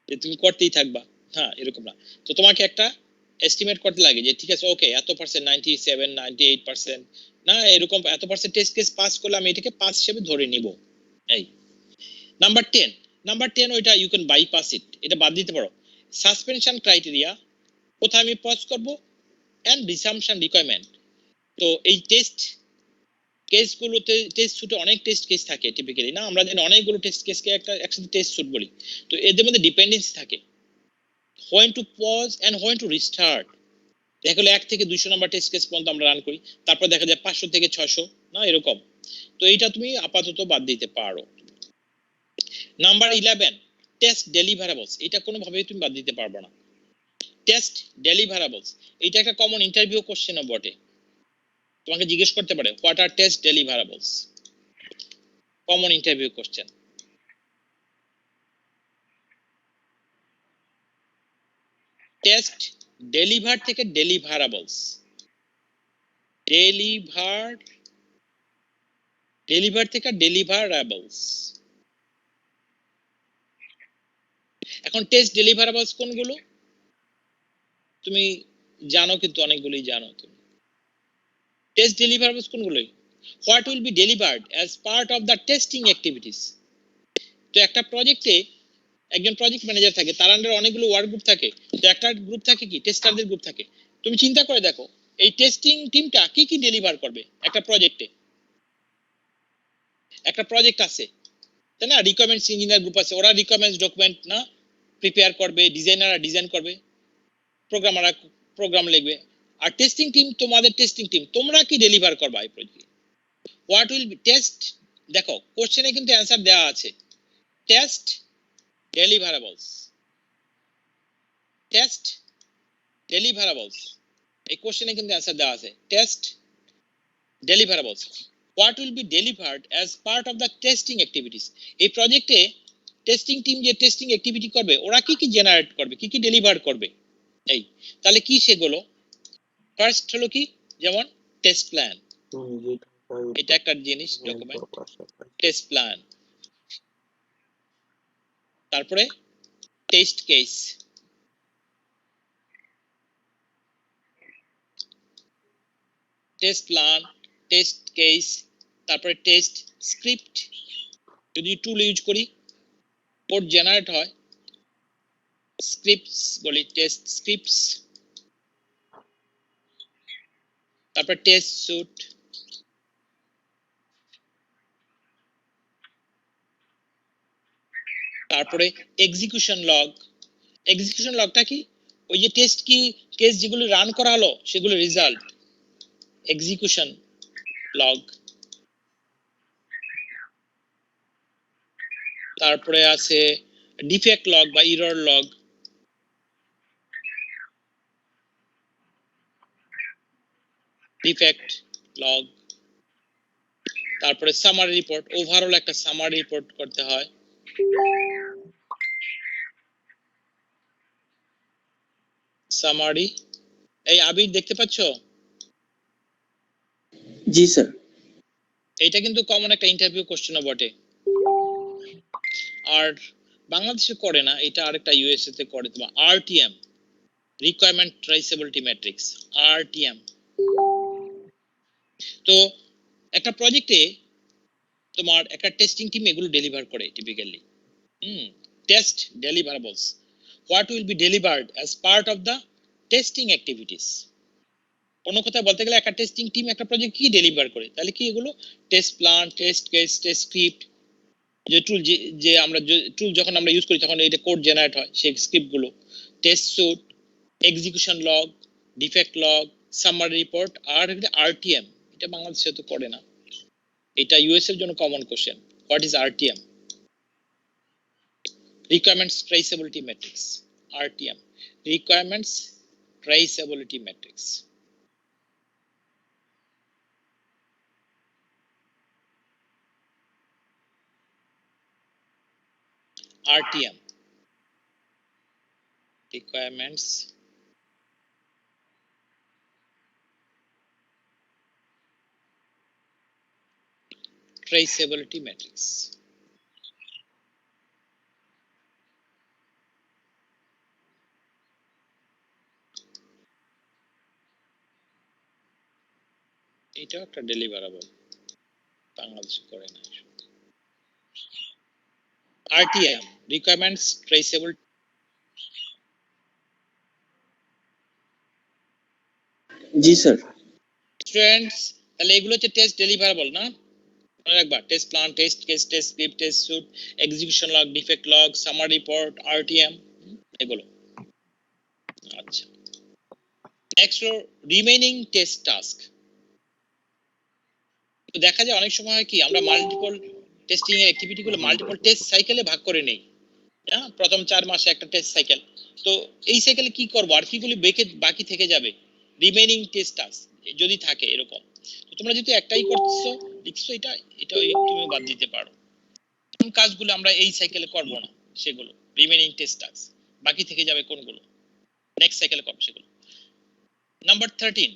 যে তুমি করতেই থাকবা। হ্যাঁ, এরকম না। তো তোমাকে একটা এস্টিমেট করতে লাগে যে ঠিক আছে ওকে এত পার্সেন্ট 97 98% না এরকম এত পার্সেন্ট টেস্ট কেস পাস করলে আমি এটাকে পাস হিসেবে ধরে নিব। এই নাম্বার 10 ওইটা ইউ ক্যান বাইপাস ইট, এটা বাদ দিতে পারো। সাসপেনশন ক্রাইটেরিয়া, কোথায় আমি পজ করব, এন্ড রিসাম্পশন রিকোয়ারমেন্ট। তো এই টেস্ট কেসগুলোতে টেস্ট সুটে অনেক টেস্ট কেস থাকে টিপিক্যালি, না আমরা জানি অনেকগুলো টেস্ট কেসকে একটা একসাথে টেস্ট সুট বলি। তো এদের মধ্যে ডিপেন্ডেন্সি থাকে, when to pause and when to restart। দেখা গেলো 1 থেকে 200 নাম্বার টেস্ট কেস পর্যন্ত আমরা রান করি, তারপর দেখা যায় 500 থেকে 600 না এরকম। তো এইটা তুমি আপাতত বাদ দিতে পারো। নাম্বার 11 টেস্ট ডেলিভারেবলস, এটা কোনোভাবেই তুমি বাদ দিতে পারবে না। টেস্ট ডেলিভারেবলস এটা একটা কমন ইন্টারভিউ কোশ্চেনও বটে, তোমাকে জিজ্ঞেস করতে পারে what are test deliverables, common interview question. Test deliver থেকে ডেলিভারেবলস, ডেলিভার থেকে ডেলিভারেবলস। এখন টেস্ট ডেলিভারেবলস কোনগুলো তুমি জানো, কিন্তু অনেকগুলোই জানো তুমি। টেস্ট ডেলিভারেবলস কোনগুলো? What will be delivered as part of the testing activities. তো একটা প্রজেক্টে একজন প্রজেক্ট ম্যানেজার থাকে, তার আন্ডারে অনেকগুলো ওয়ার্ক গ্রুপ থাকে। তো একটা গ্রুপ থাকে কি টেস্টারদের গ্রুপ থাকে। তুমি চিন্তা করে দেখো এই টেস্টিং টিমটা কি কি ডেলিভার করবে একটা প্রজেক্টে। একটা প্রজেক্ট আছে তাই না, রিকোয়ারমেন্টস ইঞ্জিনিয়ার গ্রুপ আছে, ওরা রিকোয়ারমেন্টস ডকুমেন্ট না প্রিপেয়ার করবে, ডিজাইনাররা ডিজাইন করবে, প্রোগ্রামাররা প্রোগ্রাম লিখবে। আর টেস্টিং টিম, তোমাদের টেস্টিং টিম তোমরা কি ডেলিভার করবে এই প্রজেক্টে। হোয়াট উইল বি টেস্ট, দেখো কোশ্চেনে কিন্তু অ্যানসার দেওয়া আছে টেস্ট ডেলিভারেবলস, টেস্ট ডেলিভারেবলস, এই কোশ্চেনে কিন্তু অ্যানসার দেওয়া আছে test deliverables. What will be delivered as part of the testing activities. এই প্রজেক্টে টেস্টিং টিম যে টেস্টিং অ্যাক্টিভিটি করবে ওরা কি কি জেনারেট করবে, কি কি ডেলিভার করবে। এই তাহলে কি সেগুলো? ফার্স্ট হলো কি, যেমন টেস্ট প্ল্যান, এটা একটা জিনিস ডকুমেন্ট, টেস্ট প্ল্যান। তারপরে test case, test plan, test case, তারপরে টেস্ট স্ক্রিপ্ট, যদি টুল ইউজ করি কোড জেনারেট হয় স্ক্রিপ্টস বলি, টেস্ট স্ক্রিপ্টস। তারপর টেস্ট সুট, তারপরে এক্সিকিউশন লগ। এক্সিকিউশন লগটা কি, ওই যে টেস্ট কি কেস যেগুলো রান করা হলো সেগুলো রেজাল্ট, এক্সিকিউশন লগ। তারপরে আছে ডিফেক্ট লগ বা এরর লগ, ডিফেক্ট লগ। তারপরে সামারি রিপোর্ট, ওভারঅল একটা সামারি রিপোর্ট করতে হয়। সামারি, এই আবির দেখতে পাচ্ছ? জি স্যার। এটা কিন্তু কমন একটা ইন্টারভিউ কোশ্চেনও বটে। আর বাংলাদেশে করে না এটা, আরেকটা ইউএসএ তে করে, তোমার RTM, requirement traceability matrix, RTM. তো একটা প্রজেক্টে তোমার একটা টেস্টিং টিম এগুলো ডেলিভার করে typically test deliverables what will be delivered as part of the testing activities. অন্য কথা বলতে গেলে একটা টেস্টিং টিম একটা প্রজেক্ট কি ডেলিভার করে, তাহলে কি এগুলো test plan, test case, test script, যে টুল যে আমরা টুল যখন আমরা ইউজ করি তখন এটা কোড জেনারেট হয় সেই স্ক্রিপ্টগুলো, test suite, execution log, defect log, summary report আর আরটিএম। এটা বাংলাদেশে তো করে না, এটা ইউএস এর জন্য common question. What is RTM? Requirements traceability matrix, RTM, requirements traceability matrix. RTM, requirements traceability matrix. এটা একটা ডেলিভারেবল, বাংলাদেশে করে না। RTM, requirements traceable। জি স্যার। স্টুডেন্টস, তাহলে এগুলো হচ্ছে টেস্ট ডেলিভারেবল না? মনে রাখবা, test plan, test case, test script, test suite, execution log, defect log, summary report, RTM এগুলো। আচ্ছা, নেক্সট রিমেইনিং টেস্ট টাস্ক। তো দেখা যায় অনেক সময় হয় কি আমরা মাল্টিপল টেস্টিং এর অ্যাক্টিভিটি গুলো মাল্টিপল টেস্ট সাইকেলে ভাগ করে নেই। হ্যাঁ, প্রথম 4 মাসে একটা টেস্ট সাইকেল, তো এই সাইকেলে কি করব আর কিগুলি বাকি থেকে যাবে রিমেইনিং টেস্ট টাস্ক যদি থাকে এরকম। তো তোমরা যেহেতু একটাই করছো লিখছো, এটা তুমি বাদ দিতে পারো। কোন কাজগুলো আমরা এই সাইকেলে করব না সেগুলো রিমেইনিং টেস্ট টাস্ক, বাকি থেকে যাবে কোনগুলো নেক্সট সাইকেলে করব সেগুলো। Number 13,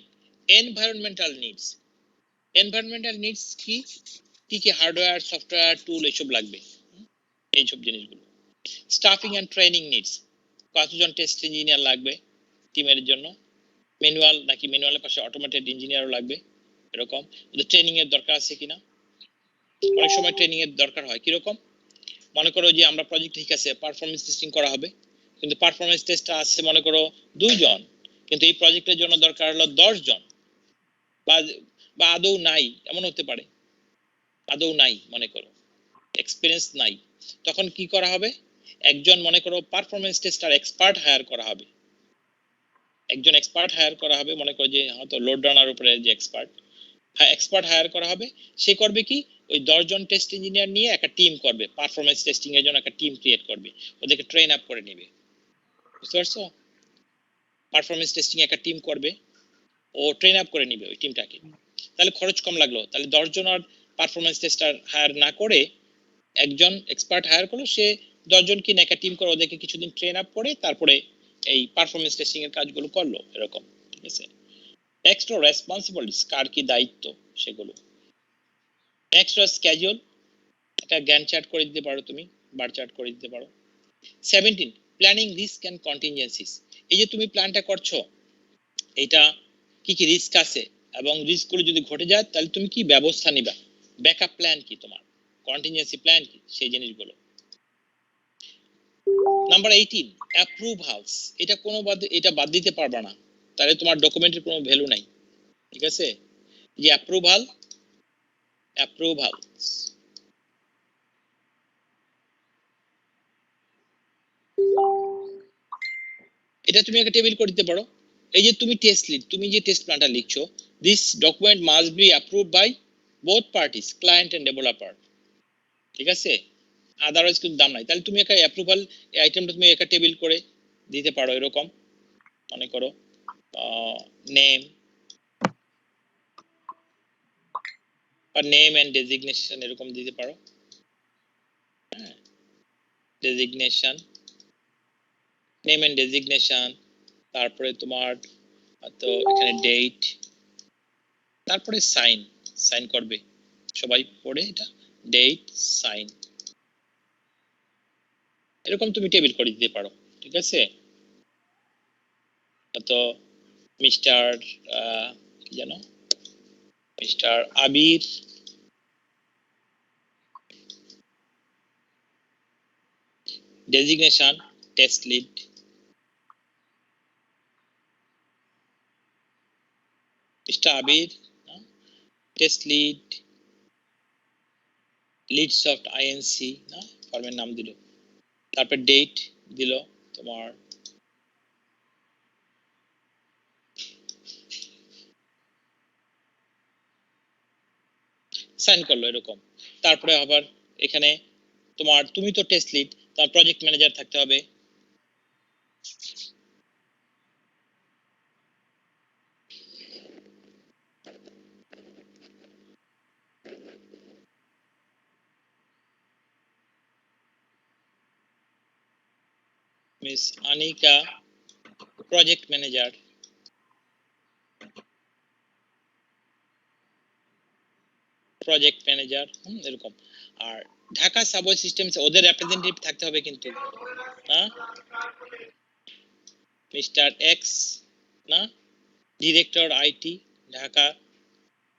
environmental needs. Environmental needs কি কি হার্ডওয়্যার, সফটওয়্যার, টুল এসব লাগবে, এইসব জিনিসগুলো। স্টাফিং এন্ড ট্রেনিং নিডস, কতজন টেস্ট ইঞ্জিনিয়ার লাগবে টিমের জন্য, ম্যানুয়াল নাকি ম্যানুয়ালের পাশে অটোমেটেড ইঞ্জিনিয়ারও লাগবে এরকম, ট্রেনিং এর দরকার আছে কিনা। অনেক সময় ট্রেনিং এর দরকার হয় কিরকম, মনে করো যে আমরা প্রজেক্ট ঠিক আছে পারফরমেন্স টেস্টিং করা হবে, কিন্তু পারফরমেন্স টেস্টটা আছে মনে করো 2 জন, কিন্তু এই প্রজেক্টের জন্য দরকার হলো 10 জন, বা আদৌ নাই, এমন হতে পারে আদৌ নাই, মনে করো এক্সপেরিয়েন্স নাই, তখন কি করা হবে, একজন মনে করো পারফরমেন্স টেস্টার এক্সপার্ট হায়ার করা হবে, একজন এক্সপার্ট হায়ার করা হবে, মনে করো যে হয়তো লোড রানার উপরে যে এক্সপার্ট হায়ার করা হবে, সে করবে কি ওই 10 জন টেস্ট ইঞ্জিনিয়ার নিয়ে একটা টিম করবে, পারফরমেন্স টেস্টিং এর জন্য একটা টিম ক্রিয়েট করবে, ওদেরকে ট্রেন আপ করে নেবে, বুঝতে পারছো? পারফরমেন্স টেস্টিং একটা টিম করবে, ও ট্রেন আপ করে নিবে ওই টিমটাকে, তাহলে খরচ কম লাগলো, তাহলে 10 জন আর পারফরমেন্স টেস্টার হায়ার না করে একজন এক্সপার্ট হায়ার করলো, সে 10 জনকে নিয়ে একটা টিম করে ওদেরকে কিছুদিন ট্রেন আপ করে তারপরে এই পারফরমেন্স টেস্টিং এর কাজগুলো করলো এরকম, ঠিক আছে। নেক্সট রেসপন্সিবিলিটিস, কার কি দায়িত্ব সেগুলো। নেক্সট স্কেডিউল, একটা গ্যান্ট চার্ট করে দিতে পারো তুমি, বার চার্ট করে দিতে পারো। 17, প্ল্যানিং রিস্ক এন্ড কন্টিনজেন্সিস, এই যে তুমি প্ল্যানটা করছো এটা কি কি রিস্ক আছে এবং রিস্কগুলো যদি ঘটে যায় তাহলে তুমি কি ব্যবস্থা নিবা, ব্যাকআপ প্ল্যান কি তোমার, কন্টিনজেন্সি প্ল্যান কি, সেই জিনিসগুলো। নাম্বার 18, অ্যাপ্রুভালস, এটা এটা বাদ দিতে পারবা না, তাহলে তোমার ডকুমেন্টের কোনো ভ্যালু নাই, ঠিক আছে। যে অ্যাপ্রুভালস, এটা তুমি একটা টেবিল করে দিতে পারো। এই যে তুমি টেস্ট লিড, তুমি যে টেস্ট প্ল্যানটা লিখছো, this document must be approved by both parties, client and developer, ঠিক আছে, আদারওয়াইজ কিন্তু দাম নাই। তাহলে তুমি একটা অ্যাপ্রুভাল আইটেমটা তুমি একটা টেবিল করে দিতে পারো এরকম, মনে করো নেম বা নেম এন্ড ডেজিগনেশন এরকম দিতে পারো, হ্যাঁ, ডেজিগনেশন, নেম এন্ড ডেজিগনেশন, তারপরে তোমার তো এখানে ডেট, তারপরে সাইন, সাইন করবে সবাই পড়ে, এটা ডেট সাইন, এরকম তুমি টেবিল করে দিতে পারো, ঠিক আছে। তো মিস্টার কি জানো, Mr. Abir, designation test lead, Mr. Abir, test lead, Leadsoft INC না ফর্মের নাম দিল, তারপর ডেট দিল তোমার, সাইন করলো এরকম। তারপরে আবার এখানে তোমার, তুমি তো টেস্ট লিড, তোমার প্রজেক্ট ম্যানেজার থাকতে হবে, miss Anika project manager, project manager এরকম। আর ঢাকা সাবওয়ে সিস্টেমস ওদের রিপ্রেজেন্টেটিভ থাকতে হবে কিন্তু, হ্যাঁ, মিস্টার এক্স না, director IT Dhaka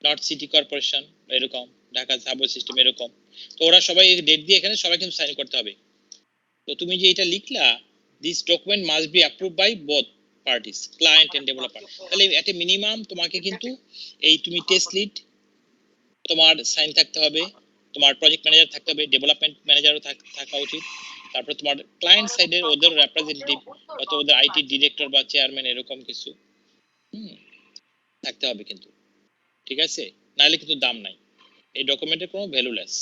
north city corporation এরকম, ঢাকা সাবওয়ে সিস্টেম এরকম। তো ওরা সবাই ডেট দিয়ে এখানে সবাই কিন্তু সাইন করতে হবে। তো তুমি যে এটা লিখলা, this document must be approved by both parties, client and developer, তাহলে এতে মিনিমাম তোমাকে কিন্তু এই তুমি টেস্ট লিড তোমার সাইন থাকতে হবে, তোমার প্রজেক্ট ম্যানেজার থাকতে হবে, ডেভেলপমেন্ট ম্যানেজারও থাকা উচিত, তারপর তোমার ক্লায়েন্ট সাইডের ওদের রিপ্রেজেন্টেটিভ অথবা ওদের আইটি ডিরেক্টর বা চেয়ারম্যান এরকম কিছু থাকতে হবে কিন্তু, ঠিক আছে, নাহলে কিন্তু দাম নাই, এই ডকুমেন্টের কোনো ভ্যালুলেস।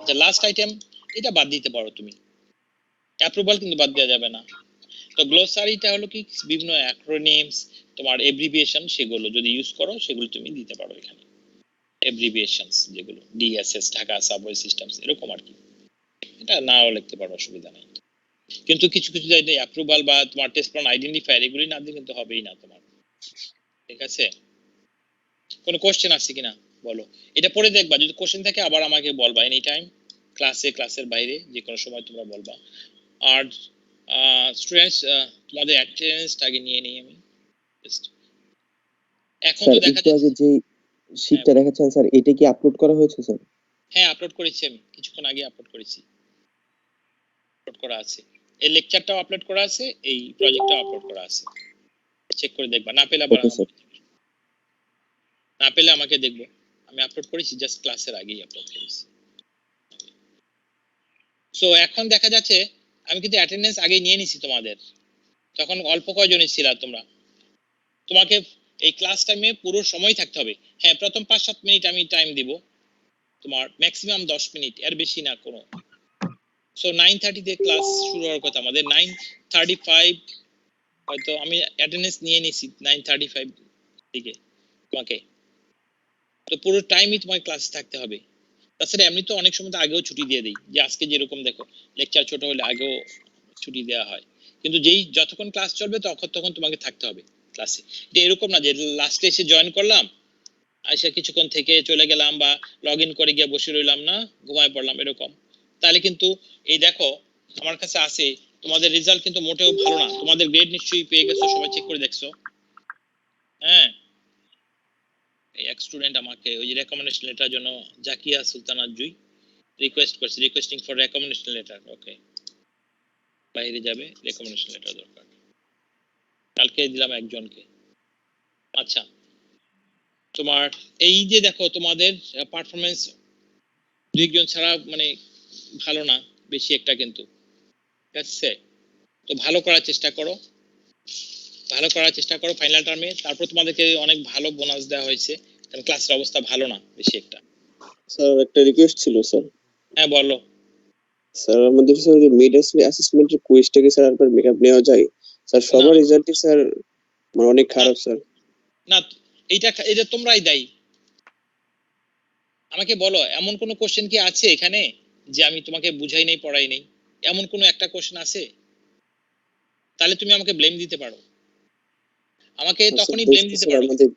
এটা লাস্ট আইটেম, এটা বাদ দিতে পারো তুমি, অ্যাপ্রুভাল কিন্তু বাদ দেওয়া যাবে না। তো গ্লোসারিটা হলো কি বিভিন্ন অ্যাক্রোনিমস, তোমার এব্রিভিয়েশন, সেগুলো যদি ইউজ করো সেগুলো তুমি দিতে পারো এখানে, এব্রিভিয়েশনস যেগুলো ডিএসএস ঢাকা সাবওয়ে সিস্টেমস এরকম আর কি, এটা নাও লিখতে পারো, অসুবিধা নেই। কিন্তু কিছু কিছু জায়গায় অ্যাপ্রুভাল বা তোমার টেস্ট প্ল্যান আইডেন্টিফায়ার এগুলি না দিলে কিন্তু হবেই না তোমার, ঠিক আছে। কোনো কোশ্চেন আছে কিনা বলো, এটা পড়ে দেখবা, যদি কোশ্চেন থাকে আবার আমাকে বলবা এনি টাইম, ক্লাসের বাইরে যে কোনো সময় তোমরা বলবা। আর স্টুডেন্টস তোমাদের অ্যাটেন্ডেন্সটা আগে নিয়ে নিই আমি জাস্ট। এখন তো স্যার দেখা একটু যাচ্ছে, আগে যে শীটটা দেখাচ্ছেন স্যার, এটা কি আপলোড করা হয়েছে স্যার? হ্যাঁ আপলোড করেছি, আমি কিছুক্ষণ আগে আপলোড করেছি, আপলোড করা আছে, এই লেকচারটাও আপলোড করা আছে, এই প্রজেক্টটাও আপলোড করা আছে, চেক করে দেখবা, না পেলে আবার ওকে স্যার। না পেলে আমাকে দেখবো, আমি আপলোড করেছি জাস্ট ক্লাসের আগেই আপলোড করেছি। সো এখন দেখা যাচ্ছে আমি কিন্তু অ্যাটেন্ডেন্স আগে নিয়ে নিছি তোমাদের, তখন অল্প কয়জনই ছিল তোমরা, তোমাকে এই ক্লাস টাইমে পুরো সময় থাকতে হবে। হ্যাঁ প্রথম 5-7 মিনিট আমি টাইম দিব, তোমার ম্যাক্সিমাম 10 মিনিট, এর বেশি না কোনো। সো 9:30 তে ক্লাস শুরু হওয়ার কথা আমাদের, 9:35 হয়তো আমি অ্যাটেন্ডেন্স নিয়ে নিছি 9:35 দিকে তোমাকে, তো পুরো টাইমই তোমার ক্লাসে থাকতে হবে। তাছাড়া এমনি তো অনেক সময় তো আগেও ছুটি দিয়ে দিই, যে আজকে যেরকম দেখো লেকচার ছোট হলে আগেও ছুটি দেওয়া হয়, কিন্তু যেই যতক্ষণ ক্লাস চলবে তখন তোমাকে থাকতে হবে ক্লাসে। এটা এরকম না যে লাস্টে এসে জয়েন করলাম, এসে কিছুক্ষণ থেকে চলে গেলাম বা লগ ইন করে গিয়ে বসে রইলাম না, ঘুমায় পড়লাম এরকম, তাহলে কিন্তু এই দেখো আমার কাছে আছে তোমাদের রেজাল্ট কিন্তু মোটেও ভালো না, তোমাদের গ্রেড নিশ্চয়ই পেয়ে গেছো, সবাই চেক করে দেখছো, হ্যাঁ। এই এক স্টুডেন্ট আমাকে ওই যে রেকমেন্ডেশন লেটার জন্য, জাকিয়া সুলতানা জুই রিকোয়েস্ট করছে, রিকোয়েস্টিং ফর রেকমেন্ডেশন লেটার, ওকে বাইরে যাবে, রেকমেন্ডেশন লেটার দরকার, কালকে দিলাম একজনকে। আচ্ছা তোমার এই যে দেখো তোমাদের পারফরমেন্স দুইজন ছাড়া মানে ভালো না বেশি একটা কিন্তু, ঠিক আছে, তো ভালো করার চেষ্টা করো, ভালো করার চেষ্টা করো ফাইনাল টার্মে, তারপর তোমাদেরকে অনেক ভালো বোনাস দেওয়া হয়েছে, কারণ ক্লাসের অবস্থা ভালো না বেশি একটা। স্যার একটা রিকোয়েস্ট ছিল স্যার। হ্যাঁ বলো। স্যার আমাদের স্যার যে মিড অ্যাসেসমেন্টের কুইজটাকে স্যার একবার মেকআপ নেওয়া যায় স্যার? না সবার রেজাল্টই স্যার মানে অনেক খারাপ স্যার। না এটা তোমরাই দায়ী, আমাকে বলো এমন কোনো কোশ্চেন কি আছে এখানে যে আমি তোমাকে বুঝাই নেই পড়াই নেই, এমন কোনো একটা কোশ্চেন আছে? তাহলে তুমি আমাকে ব্লেম দিতে পারো, আমাকে স্যার তখনই ব্লেম দোষটা দিতে স্যার পারো। আমাদের,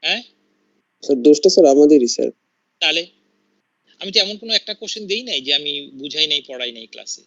হ্যাঁ স্যার দোষটা স্যার আমাদেরই স্যার। তাহলে আমি তো এমন কোনো একটা কোশ্চেন দেই নাই যে আমি বুঝাই নাই পড়াই নাই ক্লাসে।